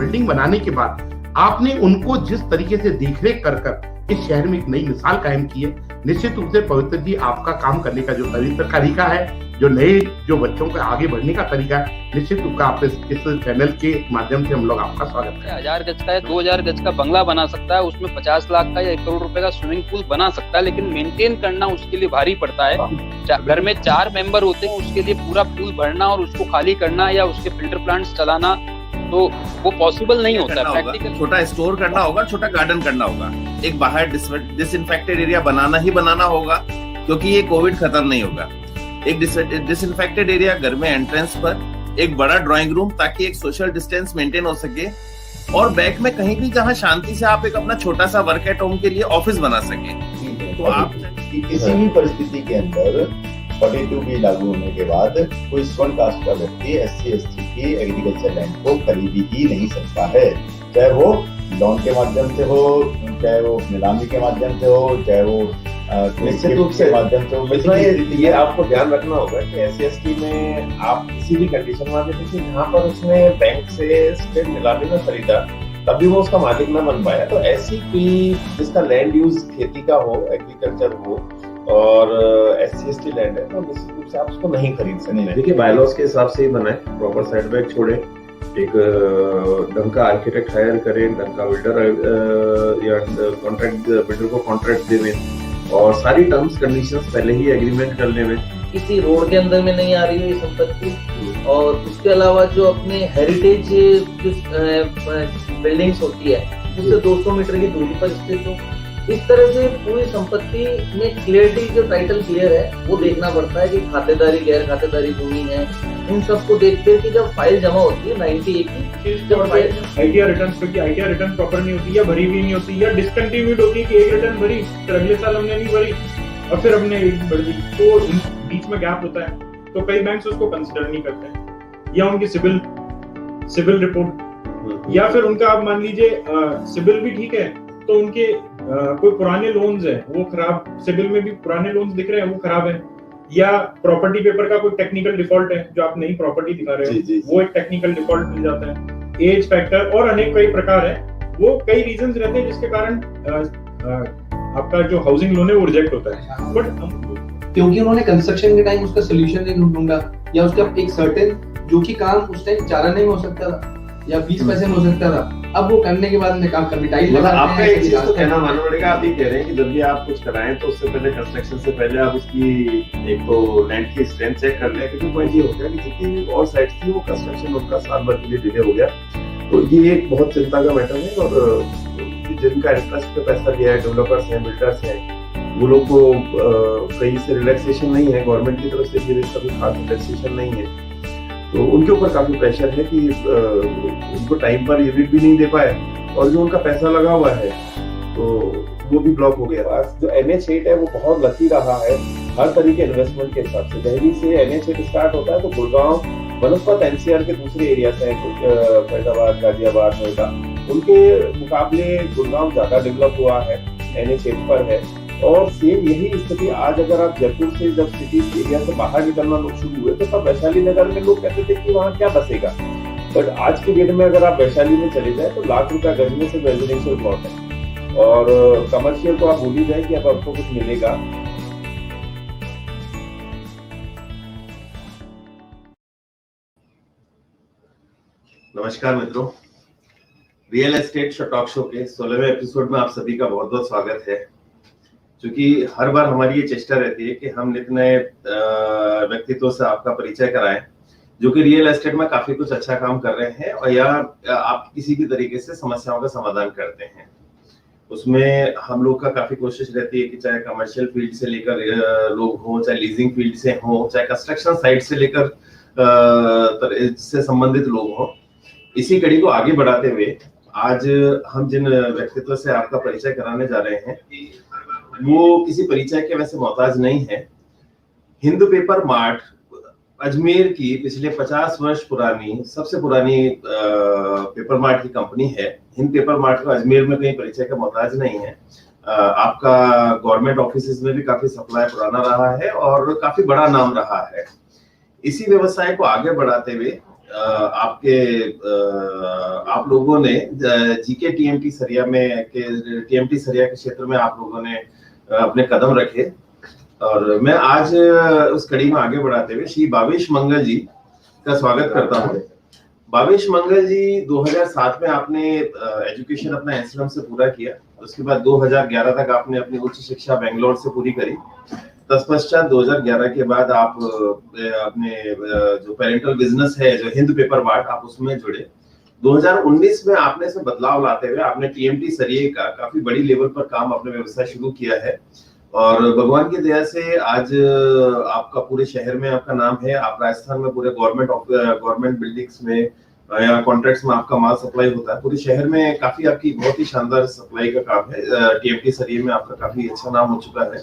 Building बनाने के बाद आपने उनको जिस तरीके से देखरेख कर कर इस शहर में एक नई मिसाल कायम की है, निश्चित रूप से पवित्र जी आपका काम करने का जो तरीका है, जो बच्चों के आगे बढ़ने का तरीका है, निश्चित रूप से आप इस चैनल के माध्यम से हम लोग आपका स्वागत करते हैं। 1000 गज का या 2000 गज का बंगला बना सकता है, उसमें 50 लाख का या 1 करोड़ रुपए का स्विमिंग पूल बना सकता है, लेकिन मेंटेन करना उसके लिए भारी पड़ता है। घर में 4 मेंबर होते हैं, उसके लिए पूरा पूल भरना और उसको खाली करना या उसके फिल्टर प्लांट्स चलाना, तो वो पॉसिबल नहीं होता है प्रैक्टिकल। छोटा स्टोर करना होगा, छोटा गार्डन करना होगा, एक बाहर डिसइंफेक्टेड एरिया बनाना होगा, क्योंकि ये कोविड खत्म नहीं होगा। एक डिसइंफेक्टेड एरिया घर में एंट्रेंस पर, एक बड़ा ड्राइंग रूम, ताकि एक सोशल डिस्टेंस मेंटेन हो सके, और बैक में कहीं भी जहां शांति से आप एक अपना छोटा सा वर्क एट होम के लिए ऑफिस बना सके। तो आप किसी भी परिस्थिति के अंदर 42B लागू होने के बाद कोई स्वर्ण कास्ट का व्यक्ति SC/ST की एग्रीकल्चर लैंड को खरीद ही नहीं सकता है, चाहे वो लोन के माध्यम से हो, चाहे वो नीलामी के माध्यम से हो, चाहे वो निश्चित रूप से माध्यम से हो। ये आपको ध्यान रखना होगा कि SC/ST में आप किसी भी कंडीशन में आगे देखिए, जहाँ पर उसने बैंक से स्टेट नीलामी में खरीदा तभी वो उसका मालिक न बन पाया, तो ऐसी कोई जिसका लैंड यूज खेती का हो, एग्रीकल्चर हो और SC/ST लैंड है, तो निश्चित रूप से आप उसको नहीं खरीद सकते। देखिए बायलॉज के हिसाब से ही बनाए, प्रॉपर सेटबैक छोड़े, एक ढंग का आर्किटेक्ट हायर करें, ढंग का बिल्डर या कॉन्ट्रैक्ट बिल्डर को कॉन्ट्रैक्ट देवे, और सारी टर्म्स कंडीशंस पहले ही एग्रीमेंट कर लेवे। किसी रोड के अंदर में नहीं आ रही है ये संपत्ति, और उसके अलावा जो अपने हेरिटेज बिल्डिंग्स होती है उससे 200 मीटर की दूरी पर स्थित हो। इस तरह से पूरी संपत्ति में क्लियरिटी, जो टाइटल क्लियर है वो देखना पड़ता है कि खातेदारी गैर खातेदारी भूमि है, इन सबको देखते हैं कि जब फाइल जमा होती है 90A की, जब आईटीआर रिटर्न पे की आईटीआर रिटर्न प्रॉपर नहीं होती या भरी हुई नहीं होती या डिसकंटिन्यूड होती है कि एक रिटर्न भरी फिर अगले साल हमने नहीं भरी और फिर हमने एक भर दी, तो बीच में गैप होता है, तो कई बैंक्स उसको कंसिडर नहीं करते हैं, या उनकी सिविल रिपोर्ट, या फिर उनका आप मान लीजिए सिविल भी ठीक है तो उनके कोई पुराने लोन्स है वो खराब, सिविल में भी पुराने लोन्स दिख रहे हैं वो खराब है, या प्रॉपर्टी पेपर का कोई टेक्निकल डिफॉल्ट है, जो आप नई प्रॉपर्टी दिखा रहे हो वो एक टेक्निकल डिफॉल्ट मिल जाता है, एज फैक्टर और अनेक कई प्रकार है, वो कई रीजंस रहते हैं जिसके कारण आपका जो हाउसिंग लोन है वो रिजेक्ट होता है। बट क्योंकि उन्होंने कंस्ट्रक्शन के टाइम उसका सोल्यूशन नहीं ढूंढा, या उसका एक सर्टेन जो कि काम उस टाइम 4 आने में हो सकता था या 20 पैसे में हो सकता था, अब वो करने के बाद काम कभी टाइल मतलब आपका एक चीज तो कहना मानना पड़ेगा, आप ये कह रहे हैं कि जब भी आप कुछ कराएं तो उससे पहले कंस्ट्रक्शन से पहले आप उसकी एक तो लैंड की स्ट्रेंथ चेक कर लें, क्योंकि पॉइंट ये हो गया कि जितनी भी और साइड थी वो कंस्ट्रक्शन उनका साल भर के लिए डिले हो गया, तो ये एक बहुत चिंता का मैटर है। और जिनका इंटरेस्ट पे पैसा लिया है, डेवलपर्स हैं, बिल्डर्स हैं, वो लोग को कहीं से रिलैक्सेशन नहीं है, गवर्नमेंट की तरफ से भी कभी खास रिलैक्सेशन नहीं है, तो उनके ऊपर काफी प्रेशर है कि उनको टाइम पर यूनिट भी नहीं दे पाए, और जो उनका पैसा लगा हुआ है तो वो भी ब्लॉक हो गया। जो NH8 है वो बहुत लकी रहा है हर तरीके इन्वेस्टमेंट के हिसाब से। दिल्ली से NH8 स्टार्ट होता है तो गुड़गांव बनस्पत NCR के दूसरे एरियाज हैं, फैजाबाद, गाजियाबाद, नोएडा, उनके मुकाबले गुड़गांव ज्यादा डेवलप हुआ है, NH8 पर है। और सेम यही स्थिति आज अगर आप जयपुर से जब सिटी एरिया से बाहर निकलना लोग शुरू हुए तो तब वैशाली नगर में लोग कहते थे कि वहाँ क्या बसेगा, बट आज के डेट में अगर आप वैशाली में चले जाए तो लाख रुपया गज में सिर्फ रेजिडेंशियल प्लॉट है, और कमर्शियल तो आप भूल ही जाए कि अब आपको कुछ मिलेगा। नमस्कार मित्रों, रियल एस्टेट टॉक शो के 16वें एपिसोड में आप सभी का बहुत बहुत स्वागत है। क्योंकि हर बार हमारी ये चेष्टा रहती है कि हम नित नए व्यक्तित्व से आपका परिचय कराएं जो कि रियल एस्टेट में काफी कुछ अच्छा काम कर रहे हैं, और या आप किसी भी तरीके से समस्याओं का समाधान करते हैं। उसमें हम लोग का काफी कोशिश रहती है कि चाहे कमर्शियल फील्ड से लेकर लोग हों, चाहे लीजिंग फील्ड से हों, चाहे कंस्ट्रक्शन साइट से लेकर से संबंधित लोग हों। इसी कड़ी को आगे बढ़ाते हुए आज हम जिन व्यक्तित्व से आपका परिचय कराने जा रहे हैं वो किसी परिचय के वैसे मोहताज नहीं है। हिंदू पेपर मार्ट अजमेर की पिछले 50 वर्ष पुरानी सबसे पुरानी पेपर मार्ट की कंपनी है। हिंद पेपर मार्ट का अजमेर में कहीं परिचय का मोहताज नहीं है। आपका गवर्नमेंट ऑफिसेज में भी काफी सप्लाई पुराना रहा है और काफी बड़ा नाम रहा है। इसी व्यवसाय को आगे बढ़ाते हुए आप लोगों ने जीके टीएमटी सरिया के क्षेत्र में आप लोगों ने अपने कदम रखे, और मैं आज उस कड़ी में आगे बढ़ाते हुए श्री भावेश मंगल जी का स्वागत करता हूँ। भावेश मंगल जी 2007 में आपने एजुकेशन अपना एसएलएम से पूरा किया, उसके बाद 2011 तक आपने अपनी उच्च शिक्षा बेंगलोर से पूरी करी। तत्पश्चात 2011 के बाद आप अपने जो पेरेंटल बिजनेस है जो हिंद पेपर मार्ट, आप उसमें जुड़े। 2019 में आपने से बदलाव लाते हुए आपने टीएमटी सरिये का काफी बड़ी लेवल पर काम अपने व्यवसाय शुरू किया है, और भगवान की दया से आज आपका पूरे शहर में आपका नाम है। आप राजस्थान में पूरे गवर्नमेंट बिल्डिंग्स में या कॉन्ट्रैक्ट्स में आपका माल सप्लाई होता है। पूरे शहर में काफी आपकी बहुत ही शानदार सप्लाई का काम है। टीएमटी सरिये में आपका काफी अच्छा नाम हो चुका है,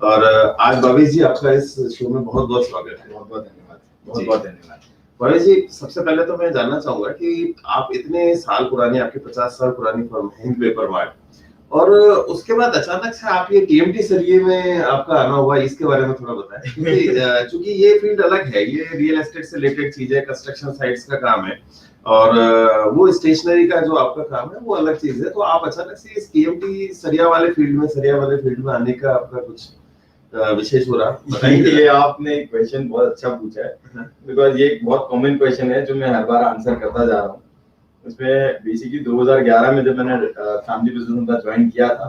और आज भावेश जी आपका इस शो में बहुत बहुत स्वागत है। बहुत बहुत धन्यवाद, बहुत बहुत धन्यवाद। भावेश जी, सबसे पहले तो मैं जानना चाहूंगा कि आप इतने साल पुरानी, आपकी 50 साल पुरानी फर्म हिंद पेपर मार्ट, और उसके बाद अचानक से आप ये टीएमटी सरिये में आपका आना हुआ, इसके बारे में थोड़ा बताएं। क्योंकि ये फील्ड अलग है, ये रियल एस्टेट से रिलेटेड चीज है, कंस्ट्रक्शन साइट्स का काम है, और वो स्टेशनरी का जो आपका काम है वो अलग चीज है। तो आप अचानक से इस टीएमटी सरिया वाले फील्ड में आने का आपका कुछ विशेष हो रहा बताइए। ये आपने एक क्वेश्चन बहुत अच्छा पूछा है, बिकॉज ये एक बहुत कॉमन क्वेश्चन है जो मैं हर बार आंसर करता जा रहा हूँ। उसमें बेसिकली 2011 में जब मैंने फैमिली बिजनेस में ज्वाइन किया था,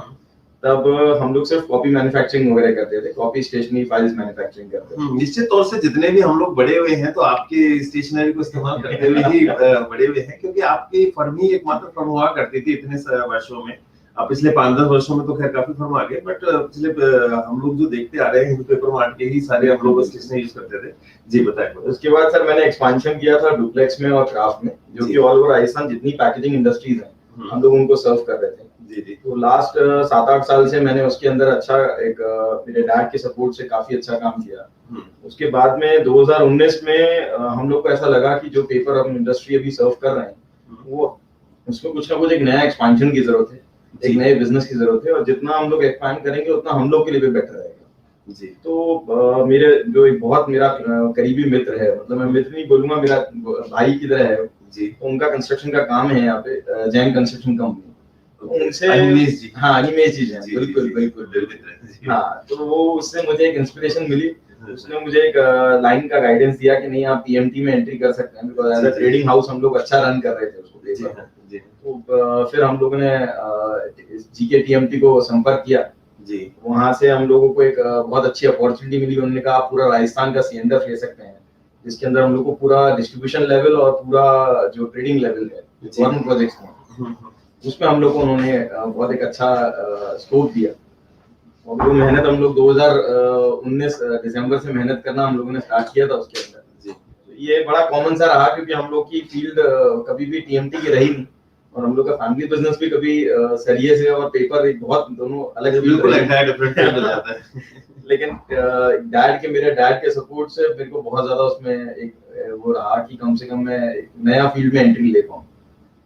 तब हम लोग सिर्फ कॉपी मैन्युफैक्चरिंग वगैरह करते थे, कॉपी स्टेशनरी फाइल्स मैन्युफैक्चरिंग करते थे। निश्चित तौर से जितने भी हम लोग बड़े हुए हैं तो आपके स्टेशनरी को इस्तेमाल करते हुए ही बड़े हुए हैं, क्योंकि आपकी फर्म ही एकमात्र फर्म हुआ करती थी इतने वर्षों में। अब पिछले 5-10 वर्षों में तो खैर काफी फर्म आ गए, बट पिछले हम लोग जो देखते आ रहे हैं हिंद पेपर मार्ट के ही सारे हम लोग स्टेशनरी यूज करते थे। जी बताएं। उसके बाद सर मैंने एक्सपेंशन किया था डुप्लेक्स में और क्राफ्ट में, जो कि ऑल ओवर राजस्थान जितनी पैकेजिंग इंडस्ट्रीज हैं हम लोग उनको सर्व कर रहे थे। जी जी। तो लास्ट 7-8 साल से मैंने उसके अंदर अच्छा एक मेरे डैड के सपोर्ट से काफी अच्छा काम किया। उसके बाद में 2019 में हम लोग को ऐसा लगा कि जो पेपर हम इंडस्ट्री अभी सर्व कर रहे हैं वो उसमें कुछ ना कुछ एक नया एक्सपेंशन की जरूरत है, एक नए बिजनेस की जरूरत है, और जितना हम लोग एक्सपैंड करेंगे उतना हम लोग के लिए भी बेटर रहेगा। जी। तो मेरे जो एक बहुत मेरा करीबी मित्र है, मतलब मैं मित्र नहीं बोलूंगा, मेरा भाई की तरह है जी, तो उनका कंस्ट्रक्शन का काम है यहाँ पे, जैन कंस्ट्रक्शन कंपनी। उनसे अनिमेश जी। हाँ, अनिमेश जी हैं, बिल्कुल बिल्कुल। हाँ, तो वो उससे मुझे एक इंस्पिरेशन मिली। उसने मुझे एक लाइन का गाइडेंस दिया कि नहीं आप टीएमटी में एंट्री कर सकते हैं, because as a trading house हम लोग अच्छा रन कर रहे थे उसको पेपर। तो फिर हम लोगों ने जीके टीएमटी को संपर्क किया जी। वहां से हम लोगों को एक बहुत अच्छी अपॉर्चुनिटी मिली। उन्होंने कहा आप पूरा राजस्थान का सीएनडफ ले सकते हैं, जिसके अंदर हम लोग को पूरा डिस्ट्रीब्यूशन लेवल और पूरा जो ट्रेडिंग लेवल है गवर्नमेंट प्रोजेक्ट्स में, उसमें हम लोग को उन्होंने बहुत एक अच्छा स्कोप दिया। और वो मेहनत हम लोग 2019 दिसंबर से मेहनत करना हम लोगों ने स्टार्ट किया था उसके अंदर। ये बड़ा कॉमन सा रहा, क्योंकि हम लोग की फील्ड कभी भी टीएमटी की रही नहीं, और हम लोग का फैमिली बिजनेस भी कभी सरिये से और पेपर एक बहुत दोनों अलग डिफरेंट हो जाता है। लेकिन मेरे डैड के सपोर्ट से मेरे को बहुत ज्यादा उसमें एक वो रहा कि कम से कम मैं नया फील्ड में एंट्री ले पाऊँ।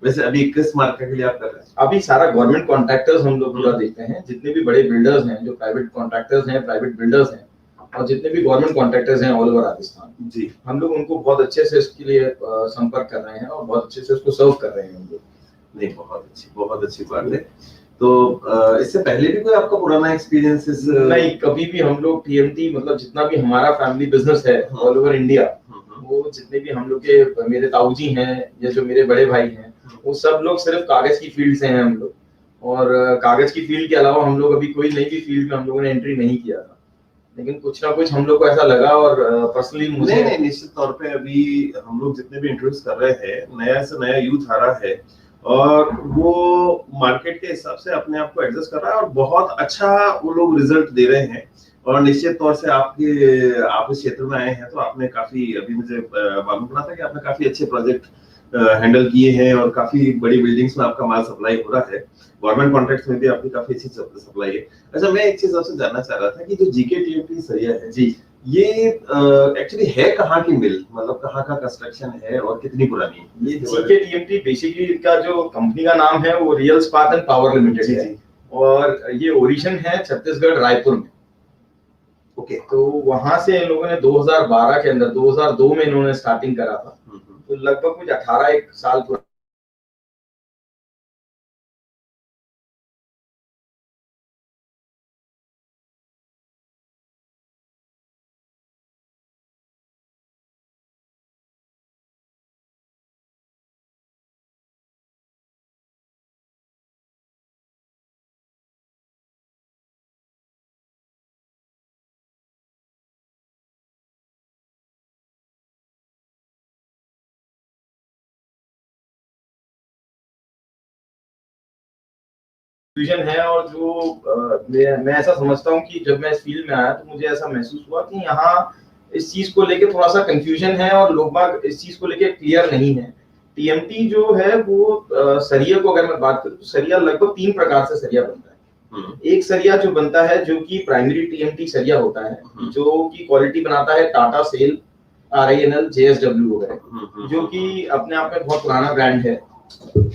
वैसे अभी किस मार्केट के लिए आप कर रहे हैं? अभी सारा गवर्नमेंट कॉन्ट्रैक्टर्स हम लोग पूरा देखते हैं, जितने भी बड़े बिल्डर्स हैं, जो प्राइवेट कॉन्ट्रैक्टर्स हैं, प्राइवेट बिल्डर्स हैं, और जितने भी गवर्नमेंट कॉन्ट्रैक्टर्स हैं ऑल ओवर राजस्थान जी, हम लोग उनको बहुत अच्छे से इसके लिए संपर्क कर रहे हैं और बहुत अच्छे से उसको सर्व कर रहे हैं हम लोग। नहीं, बहुत अच्छी बात है। तो इससे पहले भी कोई आपका पुराना एक्सपीरियंस? नहीं, कभी भी हम लोग टीएमटी मतलब जितना भी हमारा फैमिली बिजनेस है ऑल ओवर इंडिया, वो जितने भी हम लोग के मेरे ताऊजी हैं या जो मेरे बड़े भाई हैं, वो सब लोग सिर्फ कागज की फील्ड से हैं हम लोग, और कागज की फील्ड के अलावा हम लोग अभी कोई नई भी फील्ड में हम लोगों ने एंट्री नहीं किया था। लेकिन कुछ ना कुछ हम लोग को ऐसा लगा, और पर्सनली मुझे नहीं, निश्चित तौर पे अभी हम लोग जितने भी इंटरव्यूज कर रहे हैं, नया से नया यूथ आ रहा है और वो मार्केट के हिसाब से अपने आप को एडजस्ट कर रहा है, और बहुत अच्छा वो लोग रिजल्ट दे रहे हैं। और निश्चित तौर से आप इस क्षेत्र में आए हैं तो आपने काफी, अभी मुझे मालूम पड़ा था कि आपने काफी अच्छे प्रोजेक्ट हैंडल किए हैं और काफी बड़ी बिल्डिंग्स में आपका माल सप्लाई हो रहा है। गवर्नमेंट कॉन्ट्रैक्ट्स में भी आपकी काफी अच्छी सप्लाई है। अच्छा, मैं एक चीज आपसे जानना चाह रहा था कि जो जीके टीएमटी सरिया है जी, ये एक्चुअली है कहाँ की मिल, मतलब कहाँ का कंस्ट्रक्शन है और कितनी पुरानी है? ये जीके टीएमटी बेसिकली का जो कंपनी का नाम है वो रियल इस्पात एंड पावर लिमिटेड है, और ये ओरिजिन है छत्तीसगढ़ रायपुर में। ओके, तो वहां से इन लोगों ने 2012 के अंदर 2002 में इन्होंने स्टार्टिंग करा था। तो लगभग कुछ 18 साल पुराना विजन है। और जो मैं ऐसा समझता हूँ कि जब मैं इस फील्ड में आया तो मुझे ऐसा महसूस हुआ कि यहाँ इस चीज को लेके थोड़ा सा कंफ्यूजन है और लोग बाग इस चीज को लेके क्लियर नहीं है। टीएमटी जो है वो सरिया को अगर मैं बात करूँ तो सरिया लगभग 3 प्रकार से सरिया बनता है। एक सरिया जो बनता है जो कि प्राइमरी टीएमटी सरिया होता है, जो कि क्वालिटी बनाता है टाटा, सेल, RINL, JSW वगैरह, जो कि अपने आप में बहुत पुराना ब्रांड है।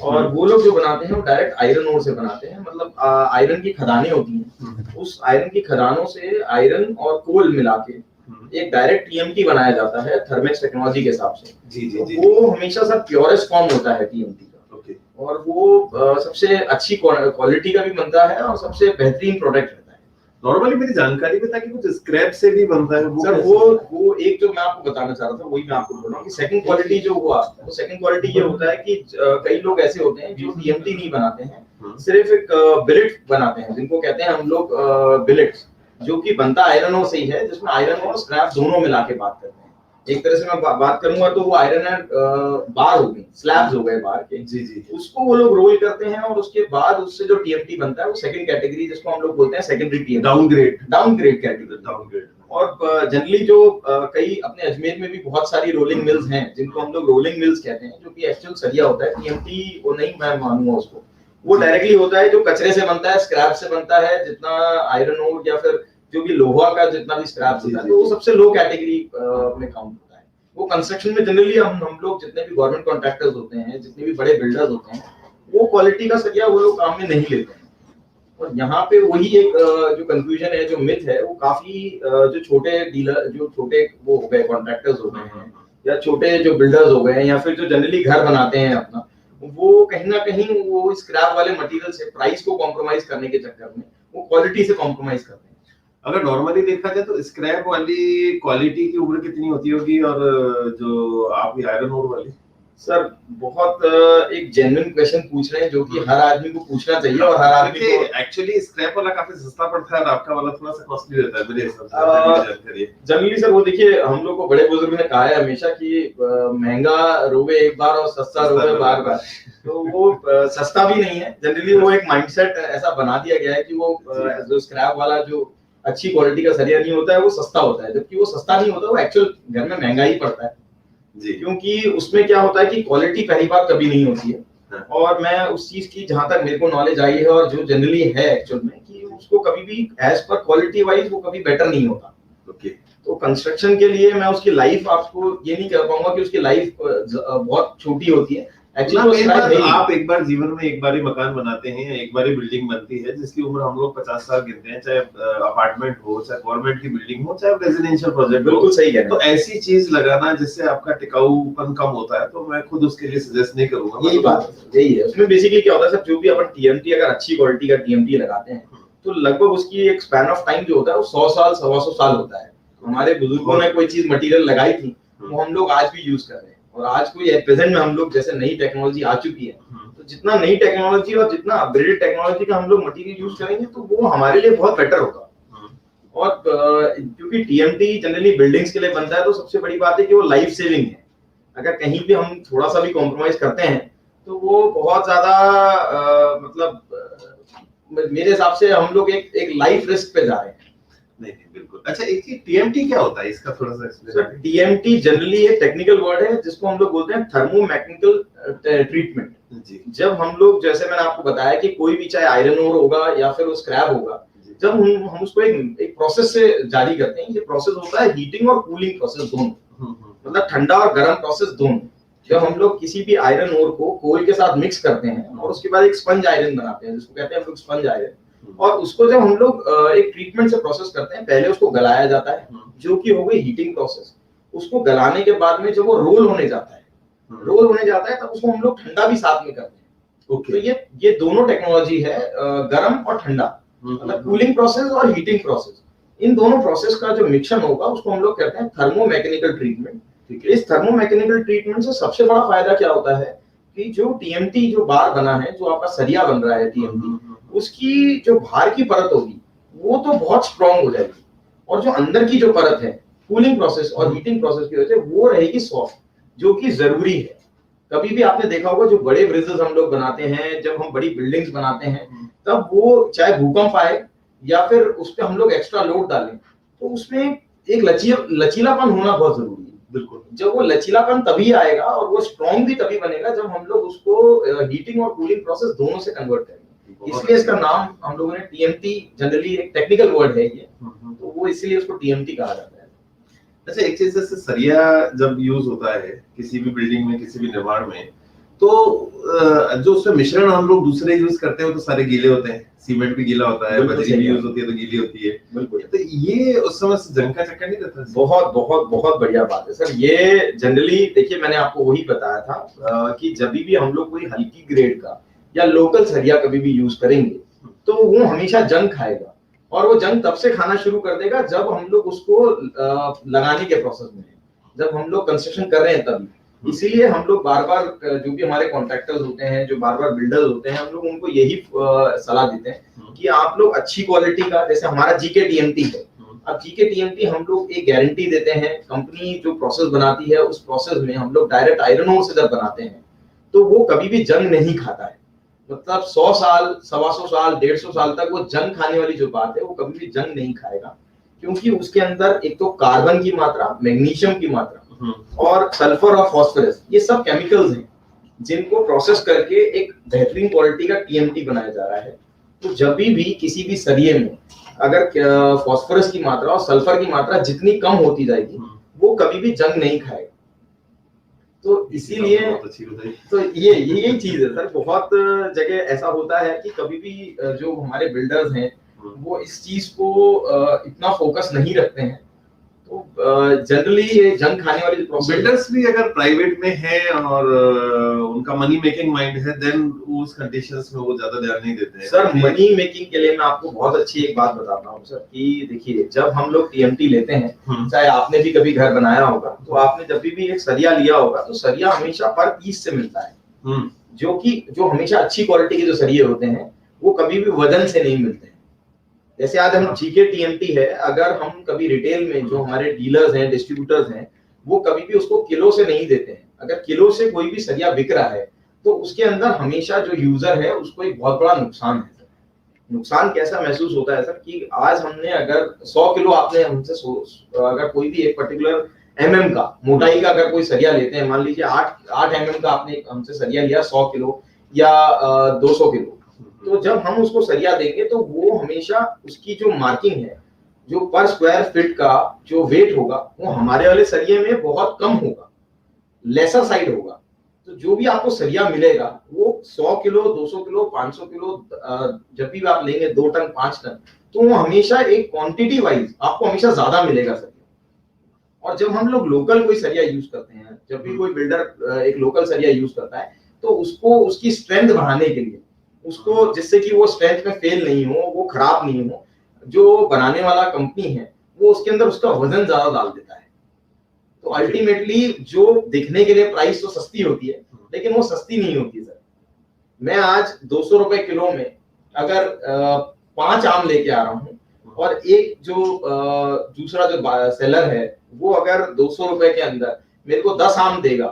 और वो लोग जो बनाते हैं वो डायरेक्ट आयरन ओर से बनाते हैं, मतलब आयरन की खदानें होती हैं, उस आयरन की खदानों से आयरन और कोल मिला के एक डायरेक्ट टीएमटी बनाया जाता है थर्मेक्स टेक्नोलॉजी के हिसाब से। तो वो हमेशा सर प्योरेस्ट फॉर्म होता है टीएमटी का, और वो सबसे अच्छी क्वालिटी का भी बनता है और सबसे बेहतरीन प्रोडक्ट रहता है। नॉर्मली मेरी जानकारी में था कि कुछ स्क्रैप से भी बनता है सर। वो एक जो मैं आपको बताना चाह रहा था वही मैं आपको बोल रहा हूँ कि सेकंड क्वालिटी जो हुआ, वो सेकंड क्वालिटी ये होता है कि कई लोग ऐसे होते हैं जो टीएमटी नहीं बनाते हैं, सिर्फ एक बिलेट बनाते हैं, जिनको कहते हैं हम लोग बिलेट्स, जो कि बनता आयरन ओर से ही है, जिसमें आयरन और स्क्रैप दोनों मिला के बात करते हैं। एक तरह से मैं बात करूंगा तो वो आयरन एंड बार हो गई, स्लैब्स हो गए बार के, उसको वो लोग रोल करते हैं और उसके बाद उससे जो टीएमटी बनता है वो सेकंड कैटेगरी, जिसको हम लोग बोलते हैं सेकेंडरी टीएमटी, डाउनग्रेड कैटेगरी। और जनरली जो कई अपने अजमेर में भी बहुत सारी रोलिंग मिल्स हैं, जिनको हम लोग रोलिंग मिल्स कहते हैं, जो कि एक्चुअल सरिया होता है। टीएमटी वो नहीं मैं मानूंगा उसको, वो डायरेक्टली होता है जो कचरे से बनता है, स्क्रैप से बनता है, जितना आयरन ओर या फिर जो भी लोहा का जितना भी स्क्रैप होता है, तो वो सबसे लो कैटेगरी में काउंट होता है। वो कंस्ट्रक्शन में जनरली हम लोग जितने भी गवर्नमेंट कॉन्ट्रैक्टर्स होते हैं, जितने भी बड़े बिल्डर्स होते हैं, वो क्वालिटी का सरिया वो लोग काम में नहीं लेते हैं। और यहाँ पे वही एक जो कंफ्यूजन है, जो मिथ है, वो काफी जो छोटे डीलर, जो छोटे वो हो गए कॉन्ट्रैक्टर्स हो गए हैं, या छोटे जो बिल्डर्स हो गए हैं, या फिर जो जनरली घर बनाते हैं अपना, वो कहीं ना कहीं वो स्क्रैप वाले मटेरियल से प्राइस को कॉम्प्रोमाइज करने के चक्कर में वो क्वालिटी से कॉम्प्रोमाइज करते हैं। अगर नॉर्मली देखा जाए तो स्क्रैप वाली क्वालिटी की उम्र कितनी होती होगी, और जो आप आयरन ओर वाली? सर बहुत एक जेन्युइन क्वेश्चन पूछ रहे हैं, जो कि हर आदमी को पूछना चाहिए, और हर आदमी को एक्चुअली स्क्रैप वाला काफी सस्ता पड़ता है और आपका वाला थोड़ा सा कॉस्टली रहता है मेरे हिसाब से। जनरली सर वो देखिए, हम लोग को बड़े बुजुर्ग ने कहा है हमेशा कि महंगा रोवे एक बार और सस्ता रोवे बार बार। तो वो सस्ता भी नहीं है, जनरली वो एक माइंडसेट ऐसा बना दिया गया है कि वो जो स्क्रैप वाला जो अच्छी क्वालिटी का सरिया नहीं होता है वो सस्ता होता है, जबकि वो सस्ता नहीं होता, वो एक्चुअल घर में महंगा ही पड़ता है जी। क्योंकि उसमें क्या होता है कि क्वालिटी पहली बात कभी नहीं होती है, और मैं उस चीज की जहां तक मेरे को नॉलेज आई है और जो जनरली है एक्चुअल में, कि उसको कभी भी एज पर क्वालिटी वाइज वो कभी बेटर नहीं होता। तो कंस्ट्रक्शन के लिए मैं उसकी लाइफ आपको ये नहीं कह पाऊंगा कि उसकी लाइफ बहुत छोटी होती है। आप एक बार जीवन में एक बार ही मकान बनाते हैं, एक बार ही बिल्डिंग बनती है, जिसकी उम्र हम लोग 50 साल गिनते हैं, चाहे अपार्टमेंट हो, चाहे गवर्नमेंट की बिल्डिंग हो, चाहे रेजिडेंशियल प्रोजेक्ट। बिल्कुल सही है। तो ऐसी चीज लगाना जिससे आपका टिकाऊपन कम होता है, तो मैं खुद उसके लिए सजेस्ट नहीं करूंगा। यही बात यही है। उसमें बेसिकली क्या होता है सर, जो भी अपन टीएमटी अगर अच्छी क्वालिटी का टीएमटी लगाते हैं, तो लगभग उसकी एक स्पैन ऑफ टाइम जो होता है वो 100 साल 125 साल होता है। हमारे बुजुर्गों ने कोई चीज मटेरियल लगाई थी, वो हम लोग आज भी यूज कर रहे हैं। और आज कोई प्रेजेंट में हम लोग जैसे नई टेक्नोलॉजी आ चुकी है, तो जितना नई टेक्नोलॉजी और जितना अपग्रेडेड टेक्नोलॉजी का हम लोग मटेरियल यूज करेंगे, तो वो हमारे लिए बहुत बेटर होगा। और क्योंकि टीएमटी जनरली बिल्डिंग्स के लिए बनता है, तो सबसे बड़ी बात है कि वो लाइफ सेविंग है। अगर कहीं भी हम थोड़ा सा भी कॉम्प्रोमाइज करते हैं, तो वो बहुत ज्यादा मतलब मेरे हिसाब से हम लोग एक लाइफ रिस्क पे जा रहे हैं। नहीं बिल्कुल। अच्छा, एक टीएमटी क्या होता है, इसका थोड़ा सा एक्सप्लेन। टीएमटी जनरली एक टेक्निकल वर्ड है, जिसको हम लोग बोलते हैं थर्मोमैकेनिकल ट्रीटमेंट जी। जब हम लोग, जैसे मैंने आपको बताया कि कोई भी चाहे आयरन ओर होगा या फिर वो स्क्रैप होगा, जब हम उसको एक प्रोसेस से जारी करते हैं, ये प्रोसेस होता है हीटिंग और कूलिंग प्रोसेस दोनों, मतलब ठंडा और गर्म प्रोसेस दोनों। जब हम लोग किसी भी आयरन ओर को कोल के साथ मिक्स करते हैं और उसके बाद एक स्पंज आयरन बनाते हैं, जिसको कहते हैं हम लोग स्पंज आयरन, और उसको जब हम लोग एक ट्रीटमेंट से प्रोसेस करते हैं, पहले उसको गलाया जाता है, जो कि हो गई हीटिंग प्रोसेस। उसको गलाने के बाद में जब वो रोल होने जाता है, रोल होने जाता है तब उसको हम लोग ठंडा भी साथ में करते हैं। तो ये दोनों टेक्नोलॉजी है, गर्म और ठंडा, मतलब कूलिंग प्रोसेस और हीटिंग प्रोसेस, इन दोनों प्रोसेस का जो मिक्सचर होगा उसको हम लोग कहते हैं थर्मोमैकेनिकल ट्रीटमेंट। इस थर्मोमैकेनिकल ट्रीटमेंट से सबसे बड़ा फायदा क्या होता है कि जो टीएमटी जो बार बना है, जो आपका सरिया बन रहा है टीएमटी, उसकी जो बाहर की परत होगी वो तो बहुत स्ट्रॉन्ग हो जाएगी, और जो अंदर की जो परत है कूलिंग प्रोसेस और हीटिंग प्रोसेस की वजह से वो रहेगी सॉफ्ट, जो कि जरूरी है। कभी भी आपने देखा होगा जो बड़े ब्रिजेस हम लोग बनाते हैं, जब हम बड़ी बिल्डिंग्स बनाते हैं, तब वो चाहे भूकंप आए या फिर उस पर हम लोग एक्स्ट्रा लोड डालें, तो उसमें एक लचीलापन होना बहुत जरूरी है। बिल्कुल, जब वो लचीलापन तभी आएगा और वो स्ट्रॉन्ग भी तभी बनेगा जब हम लोग उसको हीटिंग और कूलिंग प्रोसेस दोनों से कन्वर्ट करेंगे। इसलिए इसका नाम हम लोगों ने टीएमटी, जनरली एक टेक्निकल वर्ड है ये, तो वो इसलिए उसको टीएमटी कहा जाता है। अच्छा, एक चीज जैसे सरिया जब यूज होता है किसी भी बिल्डिंग में, किसी भी निर्माण में, तो जो उसमें मिश्रण हम लोग दूसरे यूज करते हैं वो तो सारे गीले होते हैं, सीमेंट भी गीला होता है, बजरी भी यूज होती है तो गीली होती है। बिल्कुल, तो ये उस समय से जंग का चक्कर नहीं देता? बहुत बहुत बहुत बढ़िया बात है सर। ये जनरली देखिए, मैंने आपको वही बताया था कि जब भी हम लोग कोई हल्की ग्रेड का या लोकल सरिया कभी भी यूज करेंगे तो वो हमेशा जंग खाएगा, और वो जंग तब से खाना शुरू कर देगा जब हम लोग उसको लगाने के प्रोसेस में हैं, जब हम लोग कंस्ट्रक्शन कर रहे हैं तभी। इसीलिए हम लोग बार बार जो भी हमारे कॉन्ट्रैक्टर्स होते हैं, जो बार बार बिल्डर्स होते हैं, हम लोग उनको यही सलाह देते हैं कि आप लोग अच्छी क्वालिटी का, जैसे हमारा जीके टीएमटी है, अब जीके टीएमटी हम लोग एक गारंटी देते हैं, कंपनी जो प्रोसेस बनाती है उस प्रोसेस में हम लोग डायरेक्ट आयरन ओर से जब बनाते हैं तो वो कभी भी जंग नहीं खाता है। मतलब 100 साल, 125 साल, 150 साल तक वो जंग खाने वाली जो बात है वो कभी भी जंग नहीं खाएगा, क्योंकि उसके अंदर एक तो कार्बन की मात्रा, मैग्नीशियम की मात्रा और सल्फर और फास्फोरस, ये सब केमिकल्स हैं जिनको प्रोसेस करके एक बेहतरीन क्वालिटी का टीएमटी बनाया जा रहा है। तो जब भी किसी भी सरिये में अगर फास्फोरस की मात्रा और सल्फर की मात्रा जितनी कम होती जाएगी वो कभी भी जंग नहीं खाएगा। तो इसीलिए तो ये यही चीज है सर। बहुत जगह ऐसा होता है कि कभी भी जो हमारे बिल्डर्स हैं वो इस चीज को इतना फोकस नहीं रखते हैं, तो जनरली ये जंग खाने वाली बिल्डर्स भी अगर प्राइवेट में है और उनका मनी मेकिंग माइंड है, देन उस कंडीशंस में वो ज्यादा ध्यान नहीं देते हैं। सर मनी मेकिंग के लिए मैं आपको बहुत अच्छी एक बात बताता हूँ सर, कि देखिए जब हम लोग टीएमटी लेते हैं, चाहे आपने भी कभी घर बनाया होगा, तो आपने जब भी एक सरिया लिया होगा तो सरिया हमेशा पर पीस से मिलता है, जो हमेशा अच्छी क्वालिटी के जो सरिये होते हैं वो कभी भी वजन से नहीं मिलते हैं। जैसे आज हम जीके टीएमटी है, अगर हम कभी रिटेल में जो हमारे डीलर्स हैं, डिस्ट्रीब्यूटर्स हैं, वो कभी भी उसको किलो से नहीं देते हैं। अगर किलो से कोई भी सरिया बिक रहा है तो उसके अंदर हमेशा जो यूजर है उसको एक बहुत बड़ा नुकसान है सर। नुकसान कैसा महसूस होता है सर कि आज हमने अगर 100 किलो आपने हमसे अगर कोई भी एक पर्टिकुलर एमएम का मोटाई का अगर कोई सरिया लेते हैं, मान लीजिए 8 एमएम का आपने हमसे सरिया लिया 100 किलो या 200 किलो, तो जब हम उसको सरिया देंगे तो वो हमेशा उसकी जो मार्किंग है, जो पर स्क्वायर फीट का जो वेट होगा वो हमारे वाले सरिये में बहुत कम होगा, लेसर साइड होगा। तो जो भी आपको सरिया मिलेगा वो 100 किलो, 200 किलो, 500 किलो जब भी आप लेंगे 2 टन 5 टन, तो वो हमेशा एक क्वांटिटी वाइज आपको हमेशा ज्यादा मिलेगा सरिया। और जब हम लोग लोकल कोई सरिया यूज करते हैं, जब भी कोई बिल्डर एक लोकल सरिया यूज करता है, तो उसको उसकी स्ट्रेंथ बढ़ाने के लिए, उसको जिससे कि वो स्ट्रेंथ में फेल नहीं हो, वो खराब नहीं हो, जो बनाने वाला कंपनी है वो उसके अंदर उसका वजन ज्यादा डाल देता है। तो अल्टीमेटली जो दिखने के लिए प्राइस तो सस्ती होती है, लेकिन वो सस्ती नहीं होती सर। मैं आज 200 रुपए किलो में अगर 5 आम लेके आ रहा हूँ और एक जो दूसरा जो सेलर है वो अगर 200 रुपए के अंदर मेरे को 10 आम देगा,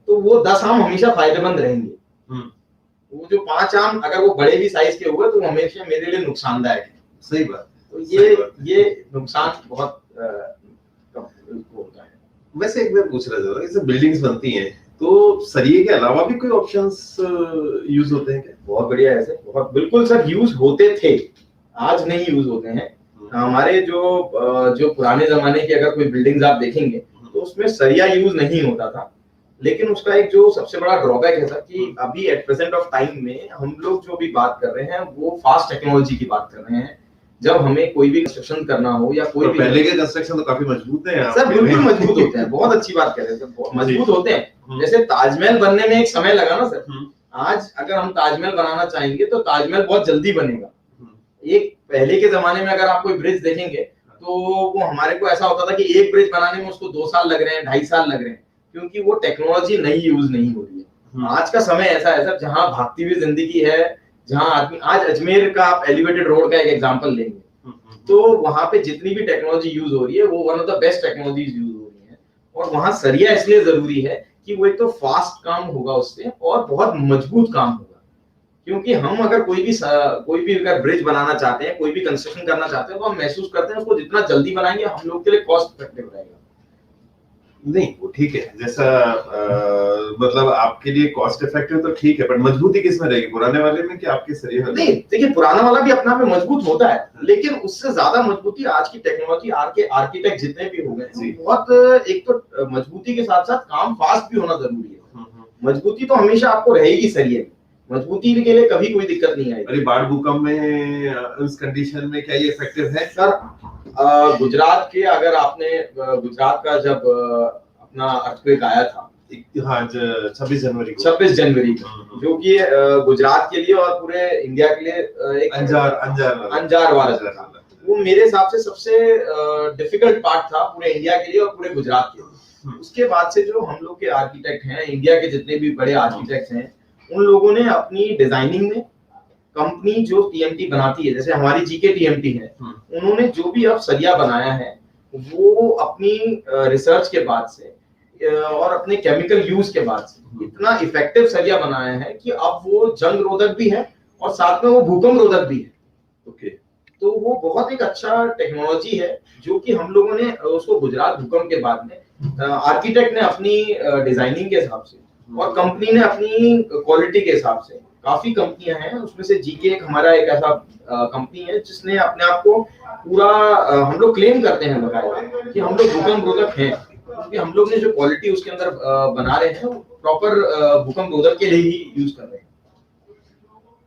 तो वो 10 आम हमेशा फायदेमंद रहेंगे। वो जो 5 आम अगर वो बड़े भी साइज के हुए तो हमेशा मेरे लिए नुकसानदायक है। सही बात। तो ये नुकसान बहुत होता है। वैसे एक मैं पूछ रहा था, जैसे बिल्डिंग्स बनती हैं तो सरिये के अलावा भी कोई ऑप्शंस यूज होते हैं क्या? बहुत बढ़िया है सर, बहुत बिल्कुल सर यूज होते थे, आज नहीं यूज होते हैं। हमारे जो पुराने जमाने की अगर कोई बिल्डिंग्स आप देखेंगे तो उसमें सरिया यूज नहीं होता था, लेकिन उसका एक जो सबसे बड़ा ड्रॉबैक है सर कि अभी एट प्रेजेंट ऑफ टाइम में हम लोग जो भी बात कर रहे हैं वो फास्ट टेक्नोलॉजी की बात कर रहे हैं, जब हमें कोई भी कंस्ट्रक्शन करना हो या कोई तो भी पहले के कंस्ट्रक्शन तो काफी मजबूत है सर, बिल्कुल मजबूत होते हैं, बहुत अच्छी बात कह रहे हैं सर, बहुत मजबूत होते हैं। जैसे ताजमहल बनने में एक समय लगा ना सर, आज अगर हम ताजमहल बनाना चाहेंगे तो ताजमहल बहुत जल्दी बनेगा। एक पहले के जमाने में अगर आप कोई ब्रिज देखेंगे तो वो हमारे को ऐसा होता था कि एक ब्रिज बनाने में उसको 2 साल लग रहे हैं, 2.5 साल लग रहे हैं, क्योंकि वो टेक्नोलॉजी नई यूज नहीं हो रही है। आज का समय ऐसा है सर, जहाँ भागती हुई जिंदगी है, जहाँ आदमी, आज अजमेर का आप एलिवेटेड रोड का एक एग्जांपल लेंगे तो वहां पे जितनी भी टेक्नोलॉजी यूज हो रही है वो one of the best technologies use हो रही है। और वहां सरिया इसलिए जरूरी है कि वो एक तो फास्ट काम होगा उससे और बहुत मजबूत काम होगा, क्योंकि हम अगर कोई भी अगर ब्रिज बनाना चाहते हैं, कोई भी कंस्ट्रक्शन करना चाहते हैं, तो हम महसूस करते हैं उसको जितना जल्दी बनाएंगे हम लोग के लिए कॉस्ट इफेक्टिव रहेगा। नहीं वो ठीक है, जैसा मतलब आपके लिए कॉस्ट इफेक्टिव तो ठीक है, पर मजबूती किसमें रहेगी, पुराने वाले में कि आपके सरिया में? नहीं देखिए, पुराना वाला भी अपना में मजबूत होता है, लेकिन उससे ज्यादा मजबूती आज की टेक्नोलॉजी, आर्किटेक्ट जितने भी हो गए, बहुत एक तो मजबूती के साथ साथ काम फास्ट भी होना जरूरी है। मजबूती तो हमेशा आपको रहेगी सरिये में, मजबूती के लिए कभी कोई दिक्कत नहीं आएगी। अरे बाढ़ भूकंप में उस कंडीशन में क्या ये इफेक्टिव है? सर गुजरात के, अगर आपने गुजरात का जब अपना अर्थक्वेक आया था, हाँ 26 जनवरी को, 26 जनवरी को, जो कि गुजरात के लिए और पूरे इंडिया के लिए एक अंजार वाला था, वो मेरे हिसाब से सबसे डिफिकल्ट पार्ट था पूरे इंडिया के लिए और पूरे गुजरात के लिए। उसके बाद से जो हम लोग के आर्किटेक्ट हैं, इंडिया के जितने भी बड़े आर्किटेक्ट हैं, उन लोगों ने अपनी डिजाइनिंग में, कंपनी जो टीएमटी बनाती है, जैसे हमारी जीके टीएमटी है, उन्होंने जो भी अब सरिया बनाया है वो अपनी रिसर्च के बाद से और अपने केमिकल यूज के बाद से इतना इफेक्टिव सरिया बनाया है कि अब वो जंग रोधक भी है और साथ में वो भूकंप रोधक भी है। ओके, तो वो बहुत एक अच्छा टेक्नोलॉजी है जो कि हम लोगों ने उसको गुजरात भूकंप के बाद में आर्किटेक्ट ने अपनी डिजाइनिंग के हिसाब से और कंपनी ने अपनी क्वालिटी के हिसाब से, काफी कंपनियां हैं उसमें से जीके एक हमारा एक ऐसा कंपनी है जिसने अपने आप को पूरा, हम लोग क्लेम करते हैं बकायदा कि हम लोग भूकंप रोधक हैं, क्योंकि हम लोग ने जो क्वालिटी उसके अंदर बना रहे हैं वो प्रॉपर भूकंप रोधक के लिए ही यूज कर रहे हैं।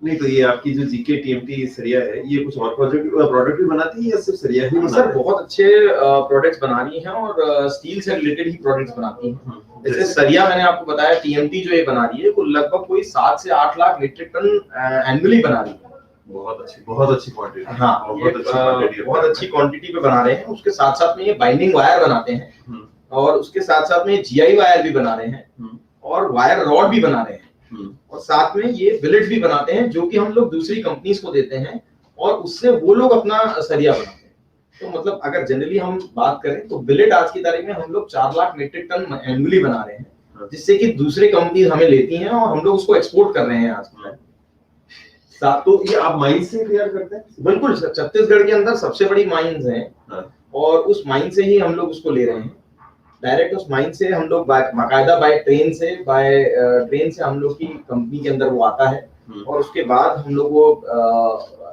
नहीं तो ये आपकी जो जीके टीएमटी सरिया है, ये कुछ और प्रोडक्ट भी बनाती है या सिर्फ सरिया ही? सर बहुत अच्छे प्रोडक्ट्स बना रही हैं और स्टील से रिलेटेड ही प्रोडक्ट्स बनाती हैं। जैसे सरिया मैंने आपको बताया, टीएमटी जो ये बना रही है वो लगभग कोई 7 से 8 लाख मीट्रिक टन एनुअली बना रही है। बहुत अच्छी क्वांटिटी। हाँ, बहुत अच्छी क्वांटिटी पे बना रहे हैं। उसके साथ साथ में ये बाइंडिंग वायर बनाते हैं और उसके साथ साथ में जीआई वायर भी बना रहे हैं और वायर रॉड भी बना रहे हैं और साथ में ये बिलेट भी बनाते हैं, जो कि हम लोग दूसरी कंपनीज को देते हैं और उससे वो लोग अपना सरिया बनाते हैं। तो मतलब अगर जनरली हम बात करें तो बिलेट आज की तारीख में हम लोग 4 लाख मीट्रिक टन एनुअली बना रहे हैं, जिससे कि दूसरी कंपनीज हमें लेती हैं और हम लोग उसको एक्सपोर्ट कर रहे हैं आज के टाइम। तो ये आप माइन से तैयार करते हैं? बिल्कुल सर, छत्तीसगढ़ के अंदर सबसे बड़ी माइंस हैं और उस माइन से ही हम लोग उसको ले रहे हैं। डायरेक्ट उस माइन से हम लोग बाकायदा बाय ट्रेन से हम लोग की कंपनी के अंदर वो आता है और उसके बाद हम लोग वो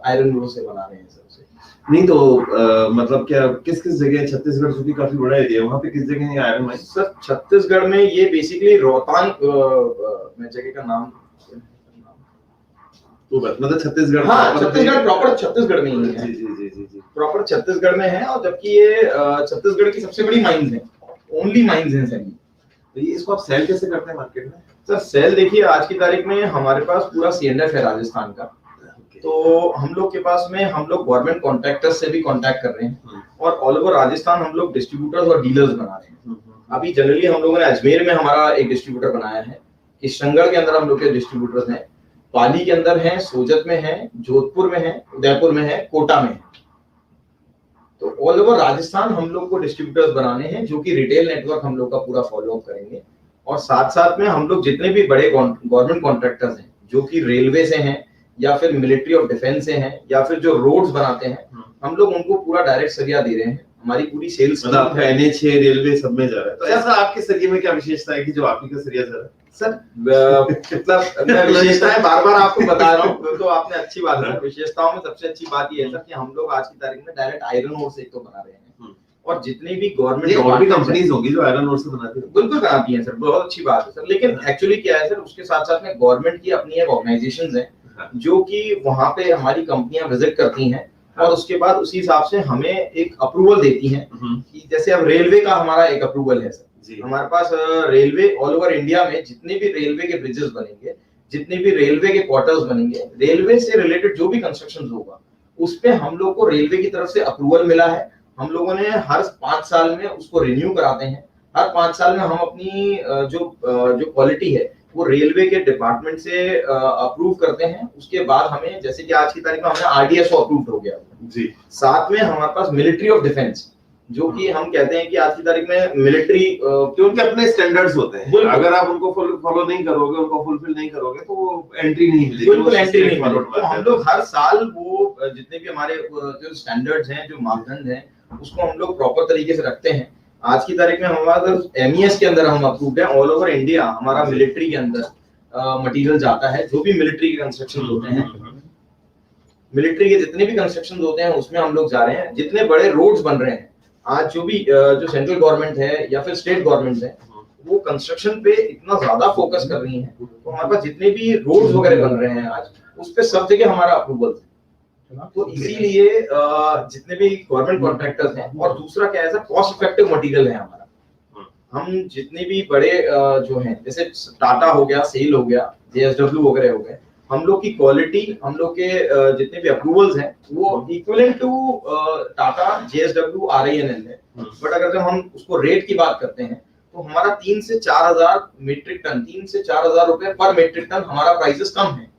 आयरन रोड से बना रहे हैं सबसे। नहीं तो मतलब क्या किस जगह, छत्तीसगढ़ जो कि काफी बड़ा एरिया है, वहाँ पे किस जगह है आयरन माइन? सर छत्तीसगढ़ में ये बेसिकली रोहतांग में जगह का नाम, तो मतलब छत्तीसगढ़, हाँ छत्तीसगढ़ प्रॉपर छत्तीसगढ़ में ही है। जी प्रॉपर छत्तीसगढ़ में है और जबकि ये छत्तीसगढ़ की सबसे बड़ी माइंस है, ओनली माइंस हैं सर। तो ये इसको आप सेल कैसे करते हैं मार्केट में? सर सेल देखिए, आज की तारीख में हमारे पास पूरा सीएनएफ है राजस्थान का, तो हम लोग के पास में हम लोग गवर्नमेंट कॉन्ट्रैक्टर्स से भी कांटेक्ट कर रहे हैं और ऑल ओवर राजस्थान हम लोग डिस्ट्रीब्यूटर्स और डीलर्स बना रहे हैं। अभी जनरली हम लोगों ने अजमेर में हमारा एक डिस्ट्रीब्यूटर बनाया है, किशनगढ़ के अंदर हम लोग के डिस्ट्रीब्यूटर्स हैं, पाली के अंदर है, सोजत में है, जोधपुर में है, उदयपुर में है, कोटा में है। तो ऑल ओवर राजस्थान हम लोग को डिस्ट्रीब्यूटर्स बनाने हैं जो कि रिटेल नेटवर्क हम लोग का पूरा फॉलो अप करेंगे और साथ साथ में हम लोग जितने भी बड़े गवर्नमेंट कॉन्ट्रैक्टर्स हैं जो कि रेलवे से हैं या फिर मिलिट्री ऑफ डिफेंस से हैं या फिर जो रोड्स बनाते हैं, हम लोग उनको पूरा डायरेक्ट सरिया दे रहे हैं। हमारी पूरी सेल्स मतलब आपका NH रेलवे सब में जा रहा है, तो ऐसा आपके सरिये में क्या विशेषता है कि जो आपकी का सरिया जा रहा है? सर मतलब मैं विशेषताएं बार बार आपको बता रहा हूँ, तो आपने अच्छी बात है। विशेषताओं में सबसे अच्छी बात ये है सर कि हम लोग आज की तारीख में डायरेक्ट आयरन ओर से तो बना रहे हैं और जितनी भी गवर्नमेंट और भी कंपनीज होंगी जो आयरन ओर से बनाती है, बिल्कुल बनाती हैं सर, बहुत अच्छी बात है सर। लेकिन एक्चुअली क्या है सर, उसके साथ साथ में गवर्नमेंट की अपनी एक ऑर्गेनाइजेशंस हैं जो कि वहां पे हमारी कंपनियां विजिट करती हैं और उसके बाद उसी हिसाब से हमें एक अप्रूवल देती हैं कि जैसे अब रेलवे का हमारा एक अप्रूवल है सर, हमारे पास रेलवे ऑल ओवर इंडिया में जितने भी रेलवे के ब्रिजेस बनेंगे, जितने भी रेलवे के क्वार्टर्स बनेंगे, रेलवे से रिलेटेड जो भी कंस्ट्रक्शन होगा उस पे हम लोग को रेलवे की तरफ से अप्रूवल मिला है। हम लोगों ने हर 5 साल में उसको रिन्यू कराते हैं। हर 5 साल में हम अपनी जो क्वालिटी है वो रेलवे के डिपार्टमेंट से अप्रूव करते हैं। उसके बाद हमें, जैसे कि आज की तारीख में हमें आरडीएसओ अप्रूव्ड हो गया जी। साथ में हमारे पास मिलिट्री ऑफ डिफेंस, जो कि हम कहते हैं कि आज की तारीख में मिलिट्री कि उनके अपने स्टैंडर्ड्स होते हैं, अगर आप उनको फॉलो नहीं करोगे, उनको फुलफिल नहीं करोगे तो वो एंट्री नहीं मिलेगी, बिल्कुल एंट्री नहीं मिलेगी। तो हम लोग हर साल वो जितने भी हमारे जो स्टैंडर्ड्स हैं, जो मापदंड हैं, उसको हम लोग प्रॉपर तरीके से रखते हैं। आज की तारीख में हमारा एमईएस के अंदर हम अप्रूव्ड है ऑल ओवर इंडिया। हमारा मिलिट्री के अंदर मटेरियल जाता है, जो भी मिलिट्री के कंस्ट्रक्शन होते हैं, मिलिट्री के जितने भी कंस्ट्रक्शन होते हैं उसमें हम लोग जा रहे हैं। जितने बड़े रोड्स बन रहे हैं आज, जो सेंट्रल गवर्नमेंट है या फिर स्टेट गवर्नमेंट है, वो कंस्ट्रक्शन पे इतना ज्यादा फोकस कर रही है, तो हमारे पास जितने भी रोड्स वगैरह बन रहे हैं आज, उस पे सब जगह हमारा अप्रूवल है। तो इसीलिए जितने भी गवर्नमेंट कॉन्ट्रैक्टर्स हैं, और दूसरा क्या है सर, कॉस्ट इफेक्टिव मटेरियल है हमारा। हम जितने भी बड़े जो हैं, जैसे टाटा हो गया, सेल हो गया, जेएसडब्ल्यू वगैरह हो गए, हम लोग की क्वालिटी, हम लोग के जितने भी अप्रूवल्स हैं वो equivalent to Tata, JSW, RINL है। बट अगर जब हम उसको रेट की बात करते हैं तो हमारा 3 से 4,000 मीट्रिक टन, 3 से 4,000 रुपए पर मीट्रिक टन हमारा प्राइसेस कम है।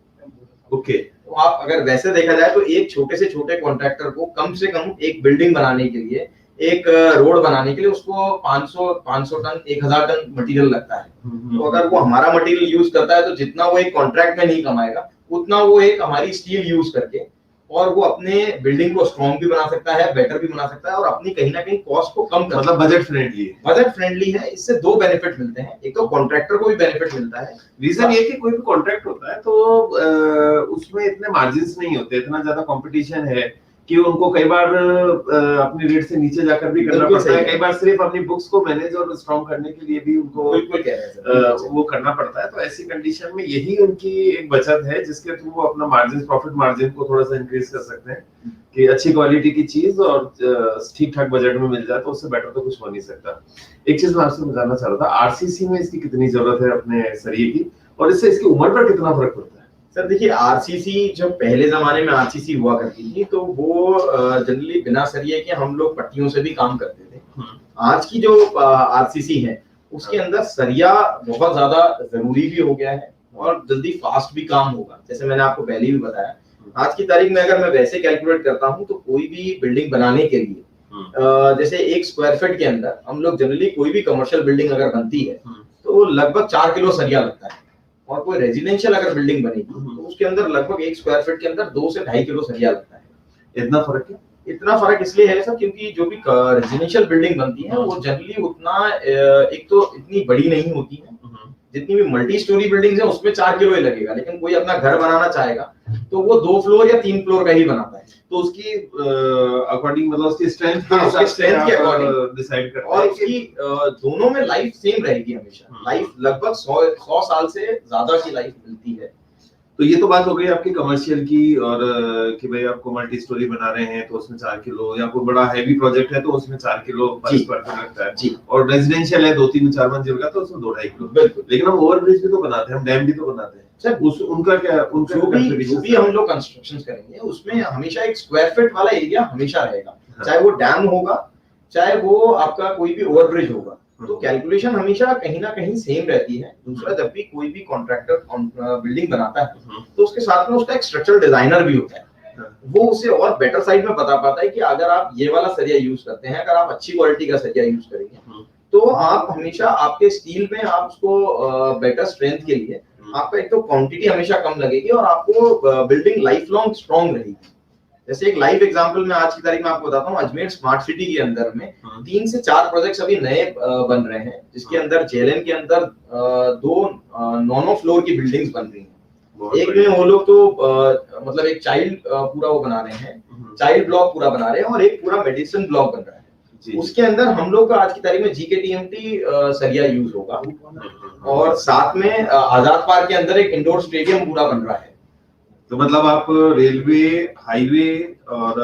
ओके, तो आप अगर वैसे देखा जाए तो एक छोटे से छोटे कॉन्ट्रैक्टर को कम से कम एक बिल्डिंग बनाने के लिए, एक रोड बनाने के लिए उसको 500 टन, 1,000 टन मटेरियल लगता है। तो अगर वो हमारा मटेरियल यूज करता है तो जितना वो एक कॉन्ट्रैक्ट में नहीं कमाएगा, उतना वो एक हमारी स्टील यूज करके और वो अपने बिल्डिंग को स्ट्रॉन्ग भी बना सकता है, बेटर भी बना सकता है, और अपनी कहीं ना कहीं कॉस्ट को कम कर, मतलब बजट फ्रेंडली है। इससे 2 बेनिफिट मिलते हैं। एक तो कॉन्ट्रैक्टर को भी बेनिफिट मिलता है। रीजन ये कि कोई भी कॉन्ट्रैक्ट होता है तो उसमें इतने मार्जिन्स नहीं होते, इतना ज्यादा कंपटीशन है कि उनको कई बार अपनी रेट से नीचे जाकर भी करना पड़ता है। कई बार सिर्फ अपनी बुक्स को मैनेज और स्ट्रॉन्ग करने के लिए भी उनको वो करना पड़ता है। तो ऐसी कंडीशन में यही उनकी एक बचत है जिसके थ्रू वो अपना प्रॉफिट मार्जिन को थोड़ा सा इंक्रीज कर सकते हैं कि अच्छी क्वालिटी की चीज और ठीक ठाक बजट में मिल जाए, तो उससे बेटर तो कुछ हो नहीं सकता। एक चीज मैं आपसे जानना चाह रहा था, आरसीसी में इसकी कितनी जरूरत है अपने सरिये की, और इससे इसकी उम्र पर कितना फर्क पड़ता है? सर देखिए, आरसीसी जब पहले जमाने में आरसीसी हुआ करती थी तो वो जनरली बिना सरिये के हम लोग पट्टियों से भी काम करते थे। आज की जो आरसीसी है उसके अंदर सरिया बहुत ज्यादा जरूरी भी हो गया है और जल्दी फास्ट भी काम होगा। जैसे मैंने आपको पहले भी बताया, आज की तारीख में अगर मैं वैसे कैलकुलेट करता हूँ तो कोई भी बिल्डिंग बनाने के लिए जैसे 1 स्क्वायर फीट के अंदर हम लोग जनरली कोई भी कमर्शियल बिल्डिंग अगर बनती है तो लगभग 4 किलो सरिया लगता है, और कोई रेजिडेंशियल अगर बिल्डिंग बनेगी तो उसके अंदर लगभग 1 स्क्वायर फीट के अंदर 2 से 2.5 किलो सरिया लगता है। इतना फर्क है? इतना फर्क इसलिए है सर क्योंकि जो भी रेजिडेंशियल बिल्डिंग बनती है वो जनरली उतना एक तो इतनी बड़ी नहीं होती है। जितनी भी मल्टी स्टोरी बिल्डिंग्स है उसमें 4 किलो ही लगेगा, लेकिन कोई अपना घर बनाना चाहेगा तो वो 2 फ्लोर या 3 फ्लोर का ही बनाता है। तो उसकी अकॉर्डिंग मतलब उसकी स्ट्रेंथ के अकॉर्डिंग डिसाइड करता है। और इसकी दोनों में लाइफ सेम रहेगी हमेशा। लाइफ लगभग 100 साल से ज्यादा की लाइफ मिलती है। तो ये तो बात हो गई आपकी कमर्शियल की, और कि भाई आपको मल्टी स्टोरी बना रहे हैं तो उसमें 4 किलो, या कोई बड़ा हैवी प्रोजेक्ट है तो उसमें 4 किलो पर स्क्वायर फीट लगता है जी। और रेजिडेंशियल है 2-3-4 मंजिल का तो उसमें 2-2.5 किलो। बिल्कुल। लेकिन हम ओवरब्रिज भी तो बनाते हैं, हम डैम भी तो बनाते हैं सर, उनका क्या, उनका जो भी हम लोग कंस्ट्रक्शन करेंगे उसमें हमेशा एक स्क्वायर फीट वाला एरिया हमेशा रहेगा, चाहे वो डैम होगा चाहे वो आपका कोई भी ओवरब्रिज होगा। तो कैलकुलेशन हमेशा कहीं ना कहीं सेम रहती है। दूसरा, जब भी कोई भी कॉन्ट्रैक्टर बिल्डिंग बनाता है तो उसके साथ में उसका एक स्ट्रक्चरल डिजाइनर भी होता है। वो उसे और बेटर साइड में बता पाता है कि अगर आप ये वाला सरिया यूज करते हैं, अगर आप अच्छी क्वालिटी का सरिया यूज करेंगे तो आप हमेशा आपके स्टील में आप उसको बेटर स्ट्रेंथ के लिए आपका एक तो क्वांटिटी हमेशा कम लगेगी और आपको बिल्डिंग लाइफ लॉन्ग स्ट्रॉन्ग रहेगी। जैसे एक लाइव एग्जांपल मैं आज की तारीख में आपको बताता हूँ, अजमेर स्मार्ट सिटी के अंदर में 3 से 4 प्रोजेक्ट्स अभी नए बन रहे हैं, जिसके अंदर जेएलएन के अंदर 2 9 फ्लोर की बिल्डिंग्स बन रही हैं। एक में वो लोग तो मतलब एक चाइल्ड पूरा वो बना रहे हैं, चाइल्ड ब्लॉक पूरा बना रहे हैं, और एक पूरा मेडिसिन ब्लॉक बन रहा है। उसके अंदर हम लोग का आज की तारीख में जीकेटीएमटी सरिया यूज होगा, और साथ में आजाद पार्क के अंदर एक इंडोर स्टेडियम पूरा बन रहा है। तो मतलब आप रेलवे, हाईवे और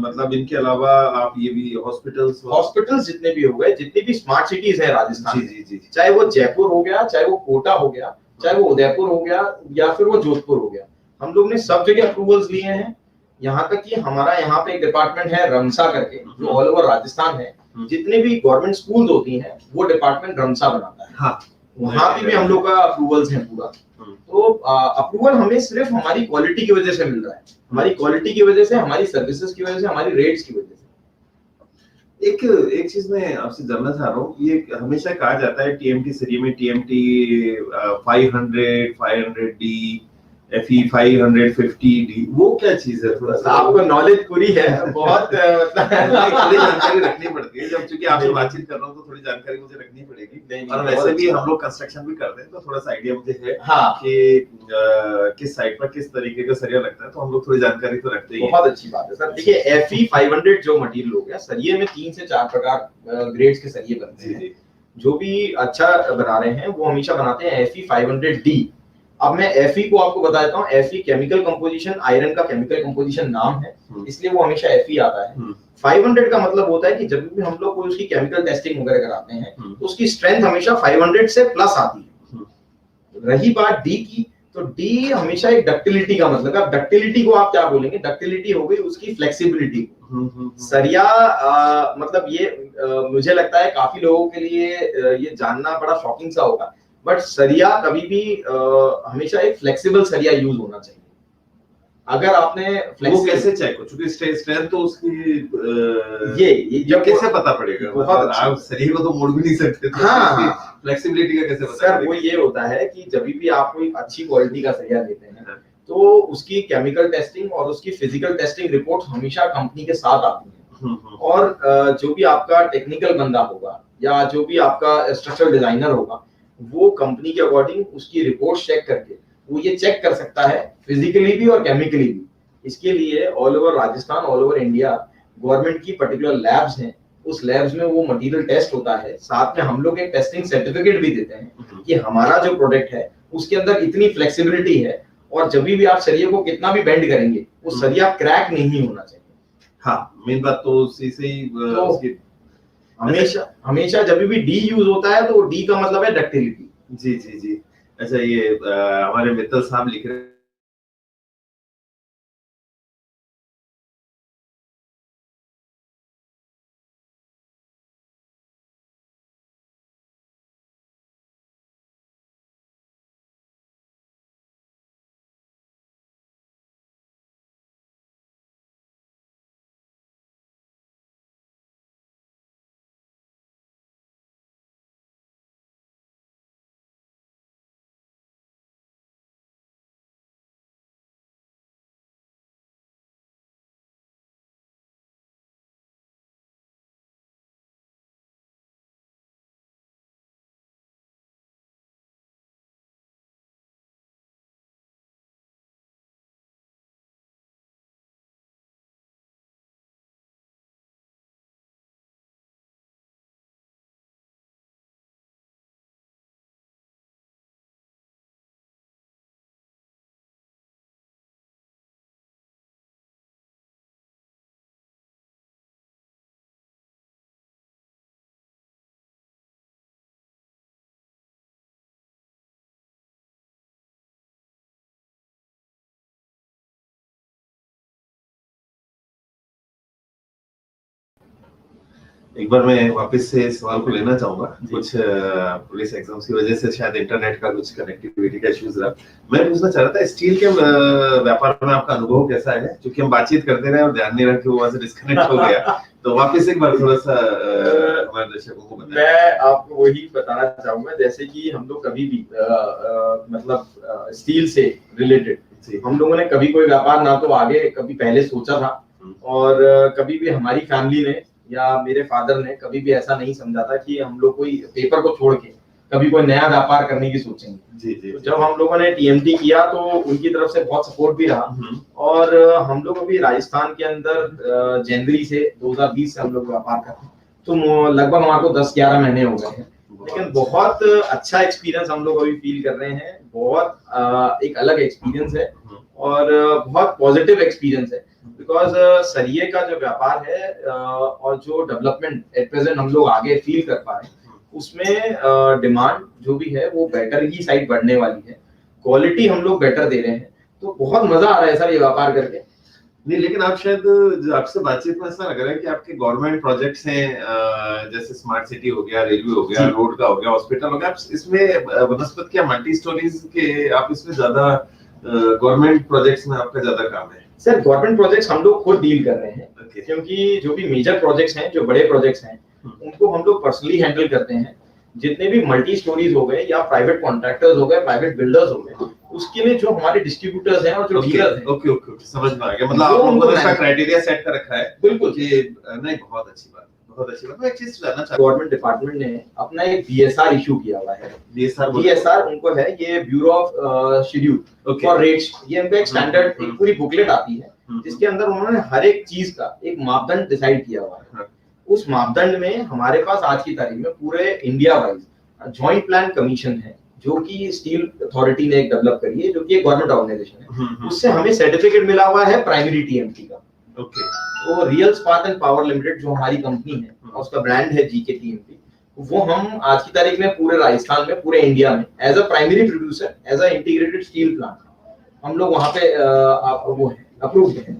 मतलब इनके अलावा आप ये भी हॉस्पिटल्स जितने भी हो गए, जितनी भी स्मार्ट सिटीज है राजस्थान, जी जी जी, चाहे वो जयपुर हो गया, चाहे वो कोटा हो गया, चाहे वो उदयपुर हो गया, या फिर वो जोधपुर हो गया, हम लोग ने सब जगह अप्रूवल्स लिए हैं। यहाँ तक कि हमारा यहाँ पे एक डिपार्टमेंट है रमसा करके, जो ऑल ओवर राजस्थान है, जितने भी गवर्नमेंट स्कूल्स होती हैं वो डिपार्टमेंट रमसा बनाता है। हाँ, वहां पे भी हम लोग का अप्रूवल्स है पूरा। तो अप्रूवल हमें सिर्फ हमारी क्वालिटी की वजह से मिल रहा है, हमारी क्वालिटी की वजह से, हमारी सर्विसेज की वजह से, हमारी रेट्स की वजह से। एक चीज मैं आपसे जानना चाह रहा हूँ, ये हमेशा कहा जाता है टीएमटी सीरीज में टीएमटी 500, 500D, FE 550D, वो क्या चीज है? थोड़ा सा आपको नॉलेज पूरी है बहुत थोड़ी जानकारी रखनी पड़ती है, जब चूंकि आपसे बातचीत कर रहा हूँ तो थोड़ी जानकारी मुझे रखनी पड़ेगी। और वैसे भी हम लोग कंस्ट्रक्शन भी करते हैं तो थोड़ा सा आइडिया मुझे है कि किस साइड पर किस तरीके का सरिया लगता है, तो हम लोग थोड़ी जानकारी तो रखते हैं। बहुत अच्छी बात है सर। देखिए FE 500 जो मटेरियल हो गया, सरिये में 3 से 4 प्रकार ग्रेड्स के सरिये बनते हैं। जो भी अच्छा बना रहे हैं वो हमेशा बनाते हैं FE 500D। अब मैं FE को आपको बता देता हूँ, FE केमिकल कंपोजिशन, आयरन का केमिकल कंपोजिशन नाम है, इसलिए वो हमेशा FE आता है। 500 का मतलब होता है कि जब भी हम लोग कोई उसकी केमिकल टेस्टिंग वगैरह कराते हैं तो उसकी स्ट्रेंथ हमेशा 500 से प्लस आती है। रही बात D की, तो D हमेशा एक डक्टिलिटी का मतलब है। अब डक्टिलिटी को आप क्या बोलेंगे? डक्टिलिटी हो गई उसकी फ्लेक्सिबिलिटी। सरिया मतलब ये मुझे लगता है काफी लोगों के लिए ये जानना बड़ा शॉकिंग सा होगा, बट सरिया कभी भी हमेशा एक फ्लेक्सिबल सरिया यूज होना चाहिए। अगर आपने वो कैसे चेक हो, चूंकि स्ट्रेंथ तो उसकी ये जब कैसे पता पड़ेगा? मतलब आप सरिये को तो मोड़ भी नहीं सकते, तो फ्लेक्सिबिलिटी का कैसे पता सर? वो ये होता है कि जब भी आप कोई अच्छी क्वालिटी का सरिया लेते हैं तो उसकी केमिकल टेस्टिंग और उसकी फिजिकल टेस्टिंग रिपोर्ट हमेशा कंपनी के साथ आती है। और जो भी आपका टेक्निकल बंदा होगा या जो भी आपका स्ट्रक्चरल डिजाइनर होगा, वो कंपनी के अकॉर्डिंग उसकी रिपोर्ट चेक करके वो ये चेक कर सकता है फिजिकली भी और केमिकली भी। इसके लिए all over Rajasthan, all over India government की पर्टिकुलर लैब्स हैं, उस लैब्स में वो मटेरियल टेस्ट होता है। साथ में हम लोग एक टेस्टिंग सर्टिफिकेट भी देते हैं कि हमारा जो प्रोडक्ट है उसके अंदर इतनी फ्लेक्सिबिलिटी है, और जब भी आप सरिये को कितना भी बेंड करेंगे वो सरिया क्रैक नहीं होना चाहिए। हाँ, मेन बात तो उसी से ही उसकी हमेशा जब भी D यूज होता है तो D का मतलब है डक्टिलिटी। जी जी जी। अच्छा, ये हमारे मित्तल साहब लिख रहे हैं एक बार मैं वापस से सवाल को लेना चाहूंगा। कुछ पुलिस एग्जाम्स की वजह से शायद इंटरनेट का कुछ कनेक्टिविटी का इश्यूज रहा। मैं पूछना चाह रहा था, स्टील के व्यापार में आपका अनुभव कैसा है? क्योंकि हम बातचीत करते रहे और ध्यान नहीं रखे, वो वहां से डिस्कनेक्ट हो गया। तो वापस एक बार थोड़ा सा हमारे दर्शकों को बताएं। मैं आपको वही बताना चाहूंगा, जैसे कि हम लोग कभी भी मतलब स्टील से रिलेटेड हम लोगों ने कभी कोई व्यापार ना तो आगे कभी पहले सोचा था, और कभी भी हमारी फैमिली ने या मेरे फादर ने कभी भी ऐसा नहीं समझा था कि हम लोग कोई पेपर को छोड़ के कभी कोई नया व्यापार करने की सोचेंगे। जी जी। तो जब हम लोगों ने TMT किया तो उनकी तरफ से बहुत सपोर्ट भी रहा, और हम लोग अभी राजस्थान के अंदर जनवरी से 2020 से हम लोग व्यापार करते हैं, तो लगभग हमारे को 10-11 महीने हो गए हैं। लेकिन बहुत अच्छा एक्सपीरियंस हम लोग अभी फील कर रहे हैं। बहुत एक अलग एक्सपीरियंस है और बहुत पॉजिटिव एक्सपीरियंस है, बिकॉज सरिये का जो व्यापार है और जो डेवलपमेंट एट प्रेजेंट हम लोग आगे फील कर पा रहे हैं, उसमें डिमांड जो भी है वो बेटर ही साइड बढ़ने वाली है, क्वालिटी हम लोग बेटर दे रहे हैं, तो बहुत मजा आ रहा है सर ये व्यापार करके। नहीं, लेकिन आप शायद आपसे बातचीत में ऐसा लग रहा है कि आपके गवर्नमेंट प्रोजेक्ट्स हैं, जैसे स्मार्ट सिटी हो गया, रेलवे हो गया, रोड का हो गया, हॉस्पिटल हो गया, आप इसमें वनस्पति या मल्टी स्टोरीज के आप इसमें ज्यादा गवर्नमेंट प्रोजेक्ट्स में आपका ज्यादा काम है? सर गवर्नमेंट प्रोजेक्ट्स हम लोग खुद डील कर रहे हैं, क्योंकि जो भी मेजर प्रोजेक्ट्स हैं, जो बड़े प्रोजेक्ट्स हैं, उनको हम लोग पर्सनली हैंडल करते हैं। जितने भी मल्टी स्टोरीज हो गए या प्राइवेट कॉन्ट्रैक्टर्स हो गए, प्राइवेट बिल्डर्स हो गए, उसके लिए जो हमारे डिस्ट्रीब्यूटर्स हैं और जो डीलर्स हैं, ओके, समझ में आ गया। मतलब आप लोगों ने इसका क्राइटेरिया सेट कर रखा है। बिल्कुल कि नहीं, बहुत अच्छी बात, बहुत अच्छी बात। मैं एक चीज जानना चाहता हूं, गवर्नमेंट डिपार्टमेंट ने अपना एक बीएसआर इशू किया हुआ है। बीएसआर उनको है, ये bureau of schedule for rates, ये उनका एक स्टैंडर्ड एक पूरी बुकलेट आती है, जिसके अंदर उन्होंने हर एक चीज का एक मापदंड डिसाइड किया हुआ है। उस मापदंड में हमारे पास आज की तारीख में पूरे India wise joint plan commission है, जो कि स्टील अथॉरिटी ने एक डेवलप करी है, जो कि एक गवर्नमेंट ऑर्गेनाइजेशन है। उससे हमें सर्टिफिकेट मिला हुआ है प्राइमरी टीएमटी का। तो रियल इस्पात एंड पावर लिमिटेड जो हमारी कंपनी है, उसका ब्रांड है जीके टीएमटी, वो हम आज की तारीख में पूरे राजस्थान में, पूरे इंडिया में as a primary producer, as a integrated steel plant हम लोग वहां पे वो है अप्रूव्ड है।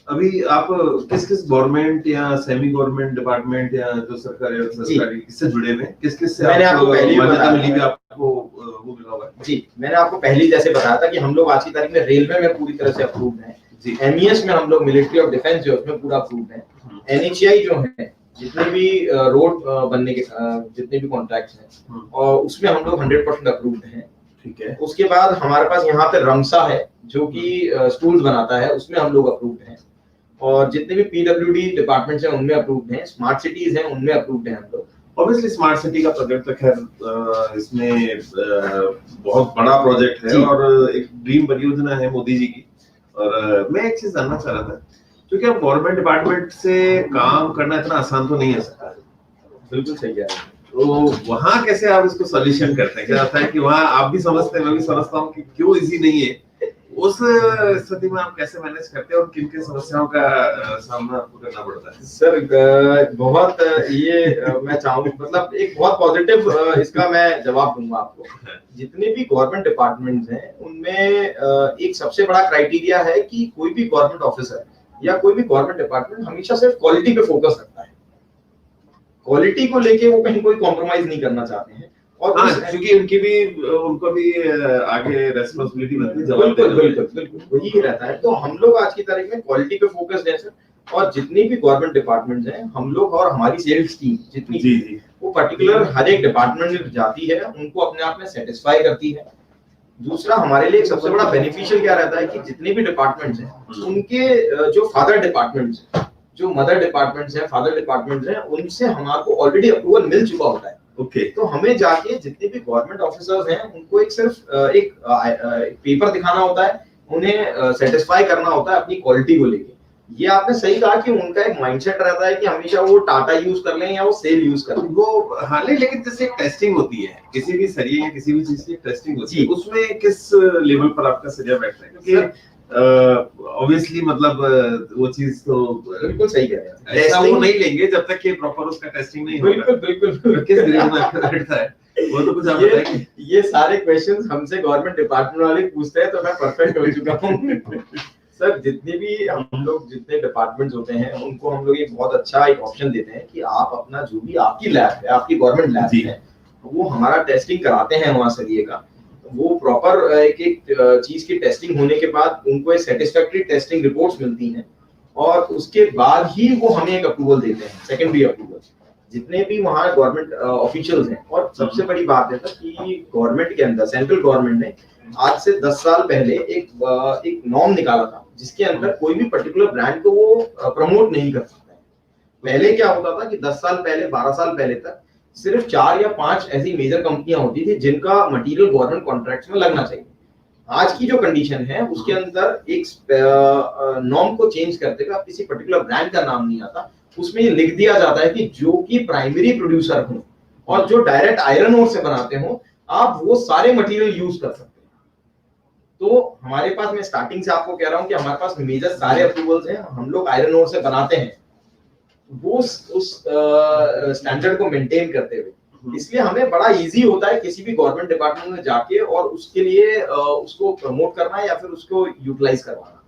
अभी आप किस गवर्नमेंट या सेमी गवर्नमेंट डिपार्टमेंट या जो सरकारी किससे जुड़े हुए हैं, किस से मैंने आपको पहले ही बताया मिली भी आपको वो मिला हुआ है? जी, मैंने आपको पहले ही जैसे बताया था कि हम लोग आज की तारीख में रेलवे में पूरी तरह से अप्रूव्ड हैं। एमईएस में हम लोग मिलिट्री ऑफ डिफेंस जो उसमें पूरा अप्रूव्ड है। एनएचआई जो है, जितने भी रोड बनने के जितने भी कॉन्ट्रैक्ट्स हैं, और उसमें हम लोग 100% अप्रूव्ड हैं। ठीक है। उसके बाद हमारे पास यहाँ पे रमसा है, जो कि स्टूल्स बनाता है, उसमें हम लोग अप्रूव्ड हैं। और जितने भी पीडब्ल्यूडी डिपार्टमेंट्स हैं उनमें अप्रूव्ड हैं। स्मार्ट सिटीज हैं उनमें अप्रूव्ड हैं हम लोग। ऑब्वियसली स्मार्ट सिटी का प्रोजेक्ट तो खैर इसमें बहुत बड़ा प्रोजेक्ट है और एक ड्रीम परियोजना है मोदी जी की। और मैं एक चीज जानना चाह रहा था, क्योंकि अब गवर्नमेंट डिपार्टमेंट से काम करना इतना आसान तो नहीं है सर। बिल्कुल सही कह रहे हैं। तो वहाँ कैसे आप इसको सॉल्यूशन करते हैं? क्या होता है कि वहाँ आप भी समझते हैं, मैं भी समझता हूँ कि क्यों इजी नहीं है। उस स्थिति में आप कैसे मैनेज करते हैं और किन किन समस्याओं का सामना आपको करना पड़ता है? सर बहुत ये मैं चाहूँ, मतलब एक बहुत पॉजिटिव इसका मैं जवाब दूंगा आपको। जितने भी गवर्नमेंट डिपार्टमेंट्स हैं उनमें एक सबसे बड़ा क्राइटेरिया है कि कोई भी गवर्नमेंट ऑफिसर या कोई भी गवर्नमेंट डिपार्टमेंट हमेशा सिर्फ क्वालिटी पे फोकस रखता है। क्वालिटी को लेके वो कहीं कोई कॉम्प्रोमाइज नहीं करना चाहते हैं। और क्योंकि उनको भी आगे रेस्पॉन्सिबिलिटी बनती है। बिल्कुल वही रहता है। तो हम लोग आज की तारीख में क्वालिटी पे फोकस्ड है सर। और जितनी भी गवर्नमेंट डिपार्टमेंट्स हैं, हम लोग और हमारी सेल्स टीम जितनी जी वो पर्टिकुलर हर एक डिपार्टमेंट में जाती है, उनको अपने आप में सेटिस्फाई करती है। दूसरा, हमारे लिए सबसे बड़ा बेनिफिशियल क्या रहता है कि जितने भी डिपार्टमेंट्स हैं उनके जो फादर डिपार्टमेंट्स हैं, जो मदर डिपार्टमेंट्स हैं, फादर डिपार्टमेंट्स हैं, उनसे हमारे ऑलरेडी अप्रूवल मिल चुका होता है। तो हमें जाके जितने भी गवर्नमेंट ऑफिसर्स हैं उनको एक सिर्फ एक पेपर दिखाना होता है, उन्हें सेटिस्फाई करना होता है अपनी क्वालिटी को लेके। ये आपने सही कहा कि उनका एक माइंडसेट रहता है कि हमेशा वो टाटा यूज कर लें या वो सेल यूज कर लें। वो हाँ, लेकिन जैसे एक टेस्टिंग होती है किसी भी सरिये या किसी भी चीज की टेस्टिंग होती है, उसमें किस लेवल पर आपका सरिया बैठता है? क्योंकि ऑब्वियसली मतलब वो चीज तो बिल्कुल सही कह रहे हैं, ऐसा वो नहीं लेंगे जब तक कि प्रॉपर उसका टेस्टिंग नहीं होगा। बिल्कुल किस ग्रेड में बैठता है वो तो कुछ आप बताएंगे? ये सारे क्वेश्चंस हमसे गवर्नमेंट डिपार्टमेंट वाले पूछते हैं, तो मैं परफेक्ट हो चुका हूँ। सर जितने भी हम लोग जितने डिपार्टमेंट्स होते हैं उनको हम लोग एक बहुत अच्छा एक ऑप्शन देते हैं कि आप अपना जो भी आपकी लैब है, आपकी गवर्नमेंट लैब है, वो हमारा टेस्टिंग कराते हैं वहां सरिये का। वो प्रॉपर एक एक चीज की टेस्टिंग होने के बाद उनको एक सेटिस्फैक्टरी टेस्टिंग रिपोर्ट्स मिलती हैं और उसके बाद ही वो हमें एक अप्रूवल देते हैं, सेकेंडरी अप्रूवल। जितने भी वहाँ गवर्नमेंट ऑफिशियल्स हैं, और सबसे बड़ी बात है कि गवर्नमेंट के अंदर सेंट्रल गवर्नमेंट ने आज से 10 साल पहले एक नॉर्म निकाला था जिसके अंदर कोई भी पर्टिकुलर ब्रांड को वो प्रमोट नहीं कर सकता है। पहले क्या होता था कि 10 साल पहले, 12 साल पहले तक सिर्फ 4 या 5 ऐसी मेजर कंपनियां होती थी जिनका मटेरियल गवर्नमेंट कॉन्ट्रैक्ट्स में लगना चाहिए। आज की जो कंडीशन है उसके अंदर एक नॉर्म को चेंज करते हुए किसी पर्टिकुलर ब्रांड का नाम नहीं आता, उसमें ये लिख दिया जाता है कि जो कि प्राइमरी प्रोड्यूसर हो और जो डायरेक्ट आयरन ओर से बनाते हो आप वो सारे मटेरियल यूज कर सकते हैं। तो हमारे पास, मैं स्टार्टिंग से आपको कह रहा हूं कि हमारे पास मेजर सारे अप्रूवल्स हैं, हम लोग आयरन ओर से बनाते हैं वो उस स्टैंडर्ड को मेंटेन करते हुए। इसलिए हमें बड़ा इजी होता है किसी भी गवर्नमेंट डिपार्टमेंट में जाके और उसके लिए उसको प्रमोट करना या फिर उसको यूटिलाइज करवाना।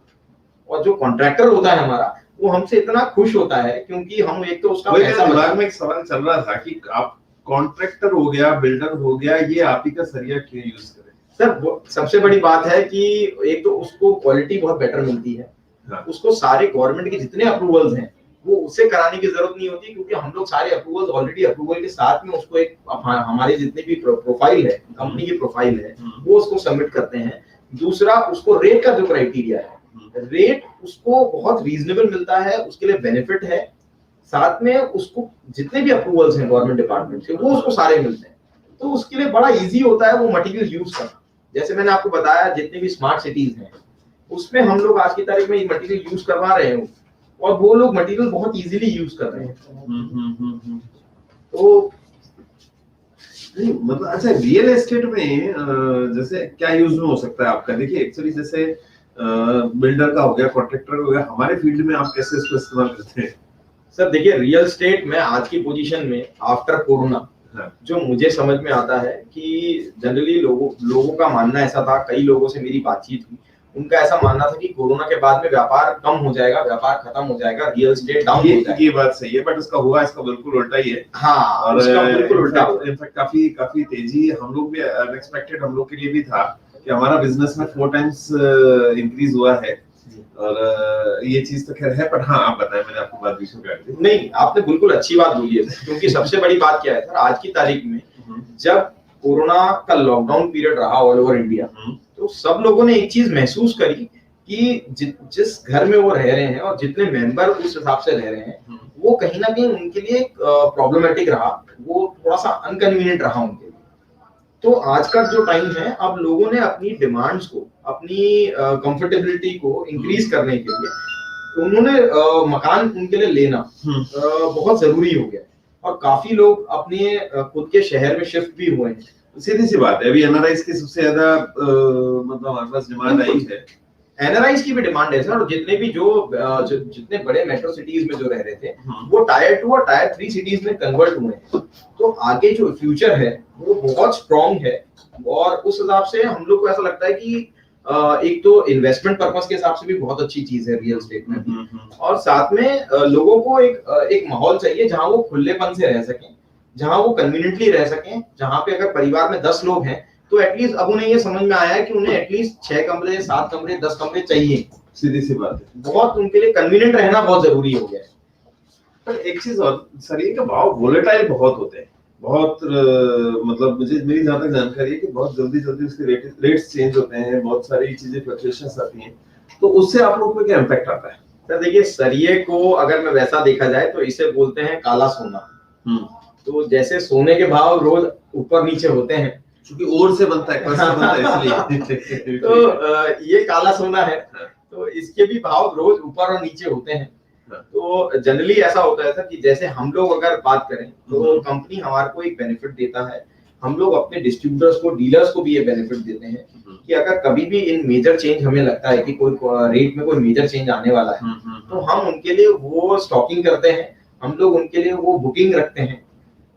और जो कॉन्ट्रैक्टर होता है हमारा वो हमसे इतना खुश होता है क्योंकि हम एक तो उसका पैसा, दिमाग में एक सवाल चल रहा था कि आप कॉन्ट्रैक्टर हो गया, बिल्डर हो गया, ये आप ही का सरिया क्यों यूज करें? सर सबसे बड़ी बात है कि एक तो उसको क्वालिटी बहुत बेटर मिलती है। हाँ। उसको सारे गवर्नमेंट के जितने अप्रूवल्स हैं वो उसे कराने की जरूरत नहीं होती क्योंकि हम लोग सारे अप्रूवल्स ऑलरेडी अप्रूवल के साथ में उसको एक हमारे जितने भी प्रोफाइल है, कंपनी की प्रोफाइल है, वो उसको सबमिट करते हैं। दूसरा, उसको रेट का जो क्राइटेरिया है, रेट उसको बहुत रीजनेबल मिलता है, उसके लिए बेनिफिट है। साथ में उसको जितने भी अप्रूवल्स हैं गवर्नमेंट डिपार्टमेंट से वो उसको सारे मिलते हैं। तो उसके लिए बड़ा इजी होता है वो मटेरियल यूज करना। जैसे मैंने आपको बताया जितने भी स्मार्ट सिटीज हैं उसमें हम लोग आज की तारीख में ये मटेरियल यूज करवा रहे हैं और वो लोग मटेरियल बहुत इजीली यूज कर रहे हैं। तो मतलब अच्छा, रियल एस्टेट में जैसे क्या यूज में हो सकता है आपका? देखिए एक्चुअली जैसे बिल्डर का हो गया, कॉन्ट्रैक्टर हो गया, हमारे फील्ड में आप कैसे इसको इस्तेमाल करते हैं? सर देखिए, रियल एस्टेट में आज की पोजीशन में आफ्टर कोरोना जो मुझे समझ में आता है कि जनरली लोगों का मानना ऐसा था, कई लोगों से मेरी बातचीत हुई, उनका ऐसा मानना था कि कोरोना के बाद में व्यापार कम हो जाएगा, व्यापार खत्म हो जाएगा, रियल एस्टेट डाउन हो जाएगा। ये बात सही है, बट उसका हुआ इसका बिल्कुल उल्टा ही है। हाँ, और उसका बिल्कुल उल्टा। इनफैक्ट काफी तेजी हम लोग भी अनएक्सपेक्टेड हम लोग के लिए भी था कि हमारा बिजनेस में 4 टाइम्स इंक्रीज हुआ है। और ये चीज तो खैर है, पर हाँ आप बताएं, मैंने आपको बात बीच में काट दी। नहीं, आपने बिल्कुल अच्छी बात बोली है क्योंकि सबसे बड़ी बात क्या है सर, आज की तारीख में जब कोरोना का लॉकडाउन पीरियड रहा ऑल ओवर इंडिया, तो सब लोगों ने एक चीज महसूस करी कि जिस घर में वो रह रहे हैं और जितने मेंबर उस हिसाब से रह रहे हैं वो कहीं ना कहीं उनके लिए प्रॉब्लमेटिक रहा, वो थोड़ा सा अनकन्वीनियंट रहा उनके लिए। तो आज का जो टाइम है, अब लोगों ने अपनी डिमांड्स को, अपनी कंफर्टेबिलिटी को इंक्रीज करने के लिए उन्होंने मकान उनके लिए लेना बहुत जरूरी हो गया और काफी लोग अपने खुद के शहर में शिफ्ट भी हुए हैं। सीधी सी बात है, अभी एनआरआईज की सबसे ज्यादा मतलब हमारे पास डिमांड आई है। एनआरआईज की भी डिमांड है सर, और जितने भी जितने बड़े मेट्रो सिटीज में जो रह रहे थे वो टायर 2 और टायर 3 सिटीज में कन्वर्ट हुए हैं। तो आगे जो फ्यूचर है वो बहुत स्ट्रॉन्ग है और उस हिसाब से हम लोग को ऐसा लगता है कि एक तो इन्वेस्टमेंट पर्पस के हिसाब से भी बहुत अच्छी चीज है रियल एस्टेट में भी, और साथ में लोगों को एक माहौल चाहिए जहां वो खुलेपन से रह सकें, जहां वो कन्वीनियंटली रह सकें, जहां पे अगर परिवार में 10 लोग हैं तो एटलीस्ट अब उन्हें ये समझ में आया है कि उन्हें एटलीस्ट 6 कमरे, 7 कमरे, 10 कमरे चाहिए। सीधी सी बात है, बहुत उनके लिए कन्वीनियंट रहना बहुत जरूरी हो गया है। पर एक चीज और सर, ये का भाव वोलेटाइल बहुत होते हैं, बहुत मतलब मेरी जहां तक जानकारी है कि बहुत जल्दी उसके रेट्स चेंज होते हैं, बहुत सारी चीजें फ्लक्चुएशंस आती हैं, तो उससे आप लोगों पे क्या इम्पैक्ट आता है? सर देखिए, सरिये को अगर मैं वैसा देखा जाए तो इसे बोलते हैं काला सोना। तो जैसे सोने के भाव रोज ऊपर नीचे होते हैं, क्योंकि और से बनता है, बनता है इसलिए तो ये काला सोना है, तो इसके भी भाव रोज ऊपर और नीचे होते हैं। तो जनरली ऐसा होता है सर कि जैसे हम लोग अगर बात करें तो कंपनी हमारे को एक बेनिफिट देता है, हम लोग अपने डिस्ट्रीब्यूटर्स को, डीलर्स को भी ये बेनिफिट देते हैं कि अगर कभी भी इन मेजर चेंज हमें लगता है कि कोई रेट में कोई मेजर चेंज आने वाला है तो हम उनके लिए वो स्टॉकिंग करते हैं, हम लोग उनके लिए वो बुकिंग रखते हैं।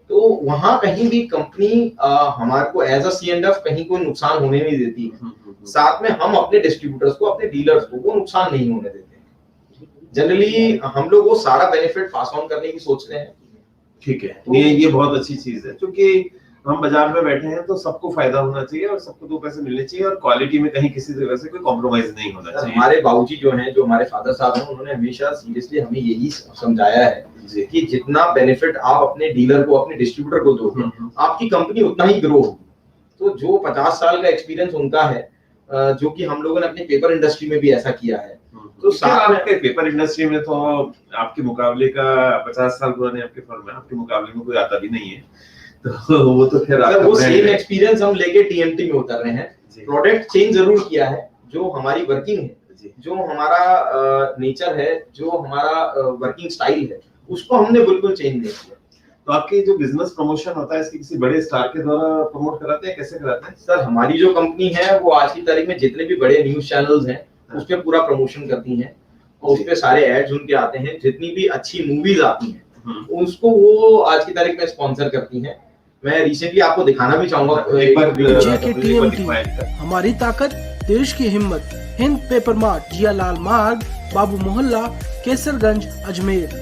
तो वहां कहीं भी कंपनी हमारे को एज अ C&F कहीं कोई नुकसान होने नहीं देती है। साथ में हम अपने डिस्ट्रीब्यूटर्स को, अपने डीलर्स को वो नुकसान नहीं होने देते। जनरली हम लोग वो सारा बेनिफिट पास ऑन करने की सोचते हैं। ठीक है, ये बहुत अच्छी चीज है, क्योंकि हम बाजार में बैठे हैं तो सबको फायदा होना चाहिए और सबको 2 पैसे मिलने चाहिए और क्वालिटी में कहीं किसी तरह से कोई कॉम्प्रोमाइज नहीं होना चाहिए। हमारे बाबूजी जो हैं, जो हमारे फादर साहब हैं, उन्होंने हमेशा सीरियसली हमें यही समझाया है कि जितना बेनिफिट आप अपने डीलर को, अपने डिस्ट्रीब्यूटर को दोगे, आपकी कंपनी उतना ही ग्रो होगी। तो जो 50 साल का एक्सपीरियंस उनका है, जो कि हम लोगों ने अपनी पेपर इंडस्ट्री में भी ऐसा किया है, तो आपके पेपर इंडस्ट्री में तो आपके मुकाबले का 50 साल पुराने आपके फर्म है, आपके मुकाबले में कोई आता भी नहीं है, तो वो तो खैर वो सेम एक्सपीरियंस हम लेके TMT में उतर रहे हैं। प्रोडक्ट चेंज जरूर किया है, जो हमारी वर्किंग है, जो हमारा नेचर है, जो हमारा वर्किंग स्टाइल है, उसको हमने बिल्कुल चेंज नहीं किया। तो आपकी जो बिजनेस प्रमोशन होता है इसकी किसी बड़े स्टार के द्वारा प्रमोट कराते हैं, कैसे कराते हैं? सर हमारी जो कंपनी है वो आज की तारीख में जितने भी बड़े न्यूज चैनल्स हैं उस पे पूरा प्रमोशन करती हैं और उस पे सारे एड्स उनके आते हैं। जितनी भी अच्छी मूवीज आती हैं उसको वो आज की तारीख में स्पॉन्सर करती हैं। मैं रिसेंटली आपको दिखाना भी चाहूंगा एक बार JKTMT, हमारी ताकत देश की हिम्मत। हिंद पेपर मार्ट, जियालाल मार्ग, बाबू मोहल्ला, केसरगंज, अजमेर।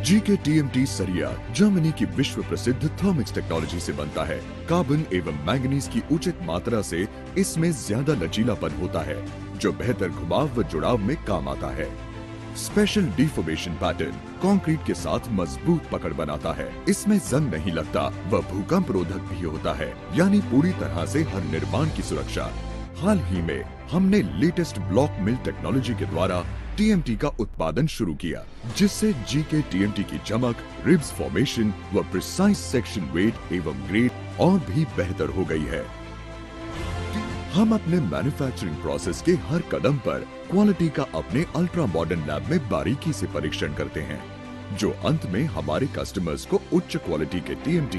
GKTMT सरिया जर्मनी की विश्व प्रसिद्ध थर्मिक्स टेक्नोलॉजी से बनता है। कार्बन एवं मैंगनीज की उचित मात्रा से इसमें ज्यादा लचीलापन होता है जो बेहतर घुमाव व जुड़ाव में काम आता है। स्पेशल डिफॉर्मेशन पैटर्न कंक्रीट के साथ मजबूत पकड़ बनाता है। इसमें जंग नहीं लगता व भूकंप रोधक भी होता है, यानी पूरी तरह से हर निर्माण की सुरक्षा। हाल ही में हमने लेटेस्ट ब्लॉक मिल टेक्नोलॉजी के द्वारा TMT का उत्पादन शुरू किया, जिससे GKTMT की चमक, रिब्स फॉर्मेशन व प्रिसाइज सेक्शन वेट एवं ग्रेड और भी बेहतर हो गई है। हम अपने मैन्युफैक्चरिंग प्रोसेस के हर कदम पर क्वालिटी का अपने अल्ट्रा मॉडर्न लैब में बारीकी से परीक्षण करते हैं, जो अंत में हमारे कस्टमर्स को उच्च क्वालिटी के TMT,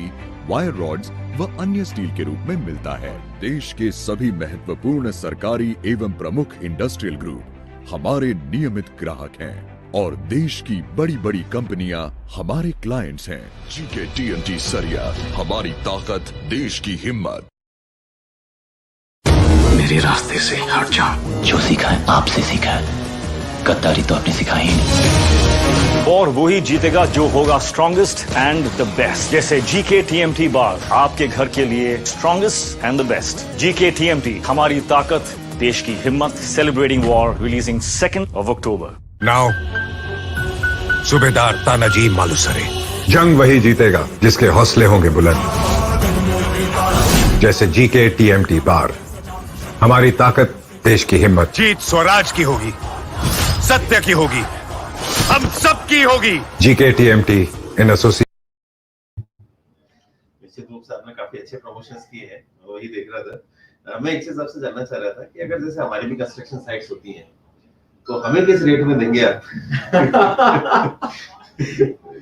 वायर रॉड्स व अन्य स्टील के रूप में मिलता है। देश के सभी महत्वपूर्ण सरकारी एवं प्रमुख इंडस्ट्रियल ग्रुप हमारे नियमित ग्राहक हैं और देश की बड़ी बड़ी कंपनियां हमारे क्लाइंट्स हैं। GKTMT सरिया, हमारी ताकत, देश की हिम्मत। मेरे रास्ते से हट जाओ। जो सीखा है आपसे सीखा है, गद्दारी तो आपने सिखाई ही नहीं। और वही जीतेगा जो होगा स्ट्रॉन्गेस्ट एंड द बेस्ट। जैसे GKTMT बार, आपके घर के लिए strongest and the best. GKTMT, हमारी ताकत, देश की हिम्मत। सेलिब्रेटिंग वॉर, रिलीजिंग 2 अक्टूबर। नाउ सूबेदार तानाजी मालुसरे। जंग वही जीतेगा जिसके हौसले होंगे बुलंद। जैसे GKTMT बार, हमारी ताकत, देश की हिम्मत। जीत स्वराज की होगी, सत्य की होगी, हम सब की होगी। GKTMT in association. निश्चित रूप से आपने काफी अच्छे प्रमोशंस किए हैं, वही देख रहा था। मैं एक चीज आपसे जानना चाह रहा था कि अगर जैसे हमारी भी कंस्ट्रक्शन साइट्स होती हैं तो हमें किस रेट में देंगे आप?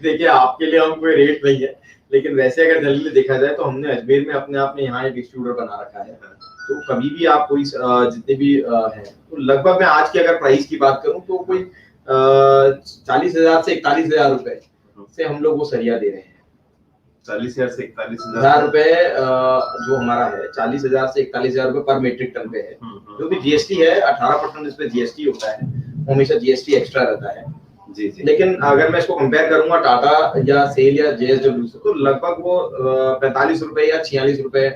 देखिए आपके लिए हम कोई रेट नहीं है, लेकिन वैसे अगर जनरली देखा जाए तो हमने अजमेर में अपने आप में यहाँ एक डिस्ट्रीब्यूटर बना रखा है। तो कभी भी आप कोई जितने भी हैं तो लगभग मैं आज की अगर प्राइस की बात करूं तो कोई 40,000 से 41,000 रुपए से हम लोग वो सरिया दे रहे हैं। 40,000 से 41,000 रुपए जो हमारा है, 40,000 से 41,000 रुपए पर मीट्रिक टन पे है। जो भी GST है 18% इस पे GST होता है, हमेशा GST एक्स्ट्रा रहता है। जी। लेकिन अगर मैं इसको कंपेयर करूंगा टाटा या सेल या JSW से, तो लगभग वो 45 रुपए या 46 रुपए,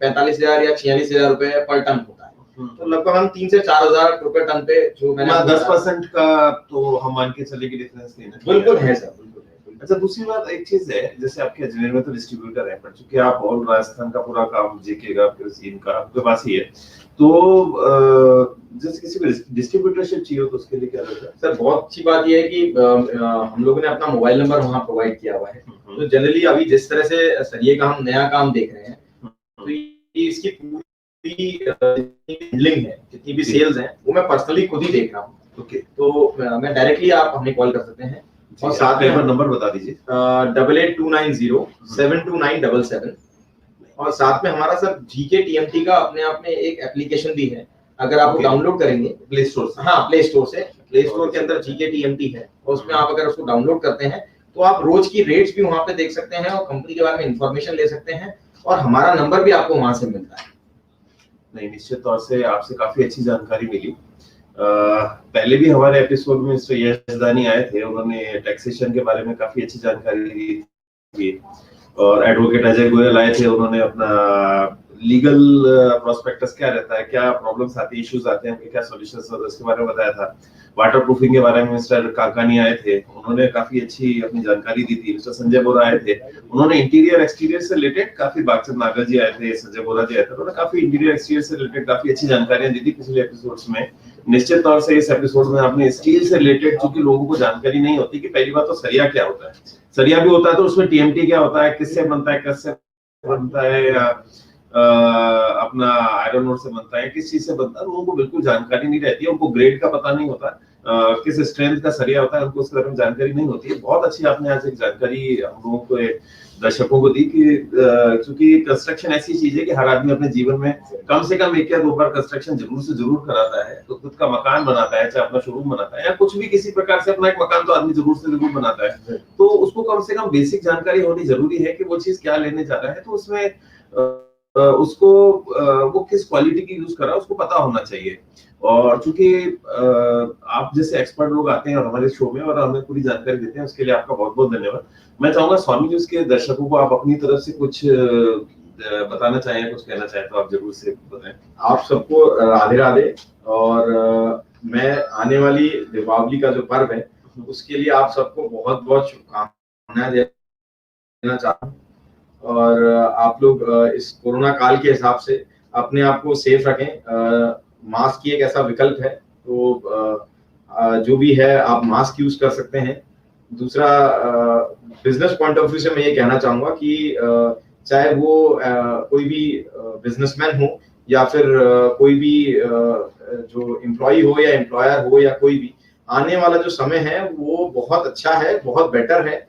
45,000 या 46,000 रुपए पर टन होता है। तो लगभग हम 3 से 4,000 रुपए टन पे जो मैंने 10% का तो हम मान के चले कि डिफरेंस लेना। बिल्कुल है सर, बिल्कुल है। अच्छा, दूसरी बात एक चीज है, जैसे आपके अजमेर में तो डिस्ट्रीब्यूटर है, पर चूंकि आप ऑल राजस्थान का पूरा काम JK का, सीन का आपके पास ही है, तो जैसे किसी को डिस्ट्रीब्यूटरशिप चाहिए हो तो उसके लिए क्या रहता है? सर बहुत अच्छी बात यह है कि हम लोगों ने अपना मोबाइल नंबर वहाँ प्रोवाइड किया हुआ है। तो जनरली अभी जिस तरह से सरिये का हम नया काम देख रहे हैं, तो ये इसकी पूरी हैंडलिंग है, जितनी भी सेल्स हैं वो मैं पर्सनली खुद ही देख रहा हूँ। ओके, तो मैं डायरेक्टली आप हमें कॉल कर सकते हैं और साथ में नंबर बता दीजिए। 8829 72977। और साथ में हमारा सर GKTMT का अपने आप में एक एप्लीकेशन भी है, अगर आप डाउनलोड करेंगे प्ले स्टोर से। हाँ, प्ले स्टोर के अंदर GKTMT है और उसमें आप अगर उसको डाउनलोड करते हैं तो आप रोज की रेट्स भी वहाँ पे देख सकते हैं और कंपनी के बारे में इंफॉर्मेशन ले सकते हैं और हमारा नंबर भी आपको वहां से मिलता है। नहीं, निश्चित तौर से आपसे काफी अच्छी जानकारी मिली। पहले भी हमारे एपिसोड में मिस्टर यश दानी आए थे, उन्होंने टैक्सेशन के बारे में काफी अच्छी जानकारी दी थी, और एडवोकेट अजय गोयल आए थे, उन्होंने अपना लीगल प्रोस्पेक्टस क्या रहता है, क्या प्रॉब्लम्स आती है, इश्यूज आते हैं, उनके क्या सॉल्यूशंस होते हैं, उसके बारे में बताया था। वाटर प्रूफिंग के बारे में मिस्टर काकानी आए थे, उन्होंने काफी अच्छी अपनी जानकारी दी थी। मिस्टर संजय बोरा आए थे, उन्होंने इंटीरियर एक्सटीरियर से रिलेटेड काफी, बागचंद नागर जी आए थे, संजय बोरा जी आए थे, उन्होंने काफी इंटीरियर एक्सटीरियर से रिलेटेड काफी अच्छी जानकारियां दी थी पिछले एपिसोड्स में। निश्चित तौर से इस एपिसोड में आपने स्टील से रिलेटेड, चूंकि लोगों को जानकारी नहीं होती कि पहली बात तो सरिया क्या होता है, सरिया भी होता है तो उसमें TMT क्या होता है, किससे बनता है, कैसे बनता है, या अपना आयरन ओर से बनता है, किस चीज से बनता है, लोगों को बिल्कुल जानकारी नहीं रहती है, उनको ग्रेड का पता नहीं होता। किस स्ट्रेंथ का सरिया होता है, उनको उसके बारे में जानकारी नहीं होती है। बहुत अच्छी आपने आज एक जानकारी हम लोगों को, दर्शकों को दी कि क्योंकि कंस्ट्रक्शन ऐसी चीज है कि हर आदमी अपने जीवन में कम से कम 1 या 2 बार कंस्ट्रक्शन जरूर से जरूर कराता है। तो खुद का मकान बनाता है, चाहे अपना शोरूम बनाता है या कुछ भी किसी प्रकार से अपना एक मकान तो आदमी जरूर से जरूर बनाता है। तो उसको कम से कम बेसिक जानकारी होनी जरूरी है कि वो चीज क्या लेने जा रहा है। तो उसमें उसको वो किस क्वालिटी की यूज कर रहा है उसको पता होना चाहिए। और चूंकि आप जैसे एक्सपर्ट लोग आते हैं और हमारे शो में और हमें पूरी जानकारी देते हैं, उसके लिए आपका बहुत बहुत धन्यवाद। मैं चाहूंगा स्वामी जी उसके दर्शकों को आप अपनी तरफ से कुछ बताना चाहें, कुछ कहना चाहें तो आप जरूर से बताएं। आप सबको राधे राधे। और मैं आने वाली दीपावली का जो पर्व है उसके लिए आप सबको बहुत बहुत शुभकामनाएं देना चाहता हूँ। और आप लोग इस कोरोना काल के हिसाब से अपने आप को सेफ रखें। मास्क ही एक ऐसा विकल्प है, तो जो भी है आप मास्क यूज कर सकते हैं। दूसरा, बिजनेस पॉइंट ऑफ व्यू से मैं ये कहना चाहूंगा कि चाहे वो कोई भी बिजनेसमैन हो या फिर कोई भी जो एम्प्लॉय हो या एम्प्लॉयर हो या कोई भी, आने वाला जो समय है वो बहुत अच्छा है, बहुत बेटर है।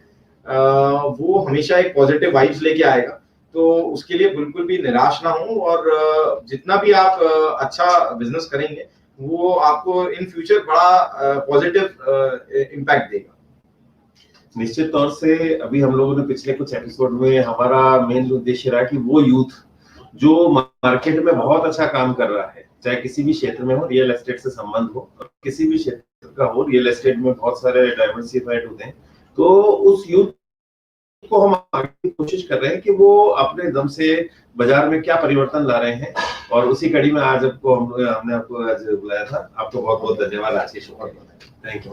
वो हमेशा एक पॉजिटिव वाइब्स लेके आएगा, तो उसके लिए बिल्कुल भी निराश ना हो। और जितना भी आप अच्छा बिजनेस करेंगे वो आपको इन फ्यूचर बड़ा पॉजिटिव इम्पैक्ट देगा। निश्चित तौर से अभी हम लोगों ने पिछले कुछ एपिसोड में हमारा मेन उद्देश्य रहा कि वो यूथ जो मार्केट में बहुत अच्छा काम कर रहा है, चाहे किसी भी क्षेत्र में हो, रियल एस्टेट से संबंध हो, किसी भी क्षेत्र का हो, रियल एस्टेट में बहुत सारे डाइवर्सिफाइड होते हैं, तो उस यूथ को हम आगे की कोशिश कर रहे हैं कि वो अपने दम से बाजार में क्या परिवर्तन ला रहे हैं। और उसी कड़ी में आज आपको हमने आपको आज बुलाया था। आपको बहुत बहुत धन्यवाद आज के शो पर। Thank you.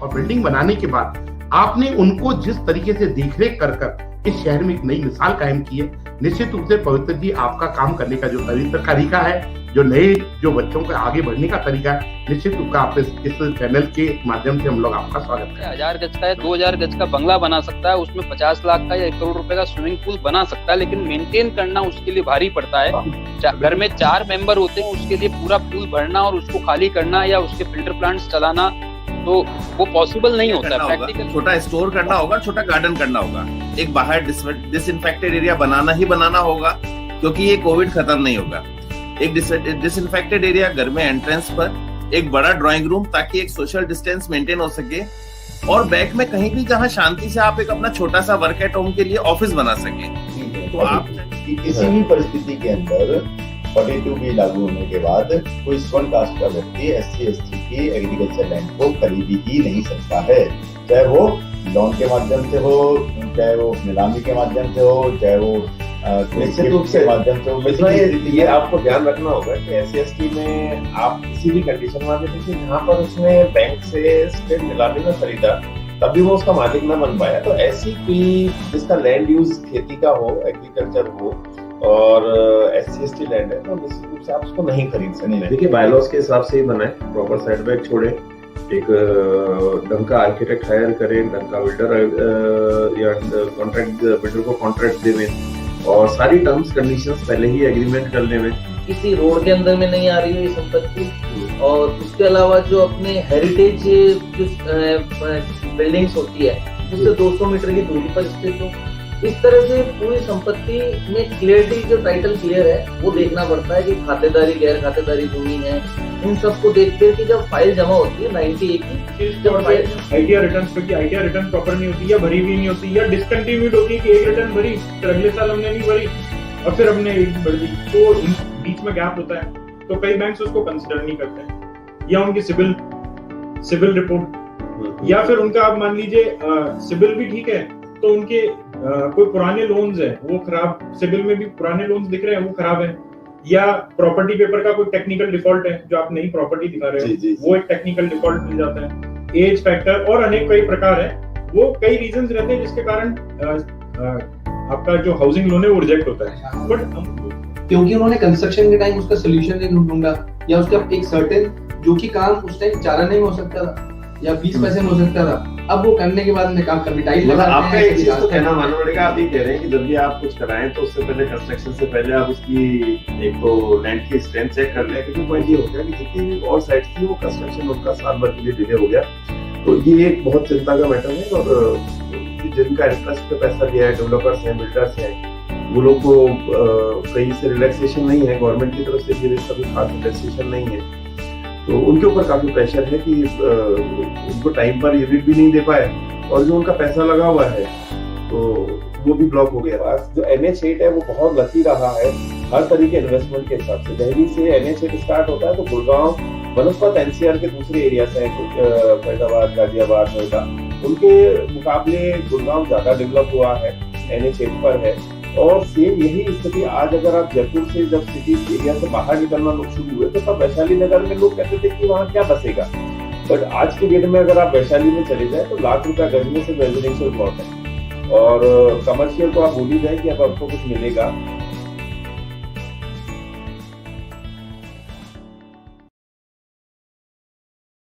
और बिल्डिंग बनाने के बाद आपने उनको जिस तरीके से देखरेख कर इस शहर में एक नई मिसाल कायम की है, निश्चित रूप से पवित्र जी आपका काम करने का जो तरीका है, जो बच्चों के आगे बढ़ने का तरीका है, निश्चित रूप से आप इस चैनल के माध्यम से हम लोग आपका स्वागत करते हैं। 1000 गज का या 2000 गज का बंगला बना सकता है, उसमें 50 लाख का या 1 करोड़ रुपए का स्विमिंग पूल बना सकता है, लेकिन मेंटेन करना उसके लिए भारी पड़ता है। घर में 4 मेंबर होते हैं, उसके लिए पूरा पूल भरना और उसको खाली करना या उसके फिल्टर प्लांट्स चलाना, तो वो पॉसिबल नहीं होता है। प्रैक्टिकल छोटा स्टोर करना होगा, छोटा गार्डन करना होगा, एक बाहर डिसइंफेक्टेड एरिया बनाना ही बनाना होगा, क्योंकि ये कोविड खत्म नहीं होगा। एक डिसइंफेक्टेड एरिया घर में एंट्रेंस पर, एक बड़ा ड्राइंग रूम ताकि एक सोशल डिस्टेंस मेंटेन हो सके, और बैक में कहीं भी जहां शांति से आप एक अपना छोटा सा वर्क एट होम के लिए ऑफिस बना सके। तो आप किसी भी परिस्थिति के अंदर 42B लागू होने के बाद कोई स्वर्ण कास्ट का व्यक्ति SC/ST की एग्रीकल्चर लैंड को खरीद ही नहीं सकता है, चाहे वो लोन के माध्यम से हो, चाहे वो नीलामी के माध्यम से हो, चाहे वो निश्चित रूप से माध्यम से। ये आपको ध्यान रखना होगा कि SC/ST में आप किसी भी कंडीशन में आगे देखिए, जहाँ पर उसने बैंक से स्टेट नीलामी में खरीदा तभी वो उसका मालिक न बन पाया, तो ऐसी कोई जिसका लैंड यूज खेती का हो, एग्रीकल्चर हो और SC/ST लैंड है, तो निश्चित रूप से आप उसको नहीं खरीद सकते। देखिए बायलॉज के हिसाब से ही बनाए, प्रॉपर सेटबैक छोड़े, एक ढंग का आर्किटेक्ट हायर करें, ढंग का बिल्डर या कॉन्ट्रैक्ट बिल्डर को कॉन्ट्रैक्ट देवे, और सारी टर्म्स कंडीशंस पहले ही एग्रीमेंट कर लेवे। किसी रोड के अंदर में नहीं आ रही है ये संपत्ति, और उसके अलावा जो अपने हेरिटेज बिल्डिंग्स होती है उससे 200 मीटर की दूरी पर स्थित हो, इस तरह से पूरी संपत्ति में क्लियरिटी, जो टाइटल क्लियर है वो देखना पड़ता है कि खातेदारी गैर खातेदारी भूमि है, इन सबको देखते कि जब फाइल जमा होती है 98 की, जब आईटीआर रिटर्न प्रॉपर नहीं होती या भरी हुई नहीं होती या डिसकंटिन्यूड होती है कि एक रिटर्न भरी फिर अगले साल हमने नहीं भरी और फिर हमने एक भर दी, तो बीच में गैप होता है, तो कई बैंक्स उसको कंसिडर नहीं करते हैं, या उनकी सिविल रिपोर्ट, या फिर उनका आप मान लीजिए सिविल भी ठीक है तो उनके कोई पुराने लोन्स है वो खराब, सिविल में भी पुराने लोन्स दिख रहे हैं वो खराब है, या प्रॉपर्टी पेपर का कोई टेक्निकल डिफॉल्ट है, जो आप नई प्रॉपर्टी दिखा रहे हो वो एक टेक्निकल डिफॉल्ट मिल जाता है, एज फैक्टर और अनेक कई प्रकार है, वो कई रीजंस रहते हैं जिसके कारण आपका जो हाउसिंग लोन है वो रिजेक्ट होता है। बट क्योंकि उन्होंने कंस्ट्रक्शन के टाइम उसका सोल्यूशन नहीं ढूंढा, या उसका एक सर्टेन जो कि काम उस टाइम 4 आने में हो सकता था, या 20 पैसे में हो सकता था, अब वो करने के बाद में काम करने टाइल मतलब आपका एक चीज तो कहना मानना पड़ेगा, आप ये कह रहे हैं कि जब भी आप कुछ कराएं तो उससे पहले कंस्ट्रक्शन से पहले आप उसकी एक तो लैंड की स्ट्रेंथ चेक कर लें, क्योंकि पॉइंट ये हो गया कि जितनी भी और साइट्स थी वो कंस्ट्रक्शन उनका साल भर के लिए डिले हो गया, तो ये एक बहुत चिंता का मैटर है। और जिनका इंटरेस्ट पे पैसा लिया है, डेवलपर्स हैं, बिल्डर्स हैं, वो लोग को कहीं से रिलैक्सेशन नहीं है, गवर्नमेंट की तरफ से ये सभी खास रिलैक्सेशन नहीं है, तो उनके ऊपर काफी प्रेशर है कि उनको टाइम पर यूनिट भी नहीं दे पाए और जो उनका पैसा लगा हुआ है तो वो भी ब्लॉक हो गया। जो NH8 है वो बहुत लकी रहा है हर तरह के इन्वेस्टमेंट के हिसाब से। दिल्ली से NH8 स्टार्ट होता है तो गुड़गांव, बनस्पत NCR के दूसरे एरियाज हैं, फरीदाबाद, गाजियाबाद, नोएडा, उनके मुकाबले गुड़गांव ज्यादा डेवलप हुआ है, NH8 पर है। और सेम यही स्थिति आज अगर आप जयपुर से जब सिटी एरिया से बाहर निकलना लोग शुरू हुए तो तब वैशाली नगर में लोग कहते थे कि वहाँ क्या बसेगा, बट आज के डेट में अगर आप वैशाली में चले जाए तो लाख रुपया गज में से रेजिडेंशियल प्लॉट है और कमर्शियल तो आप भूल ही जाए कि अब आपको कुछ मिलेगा।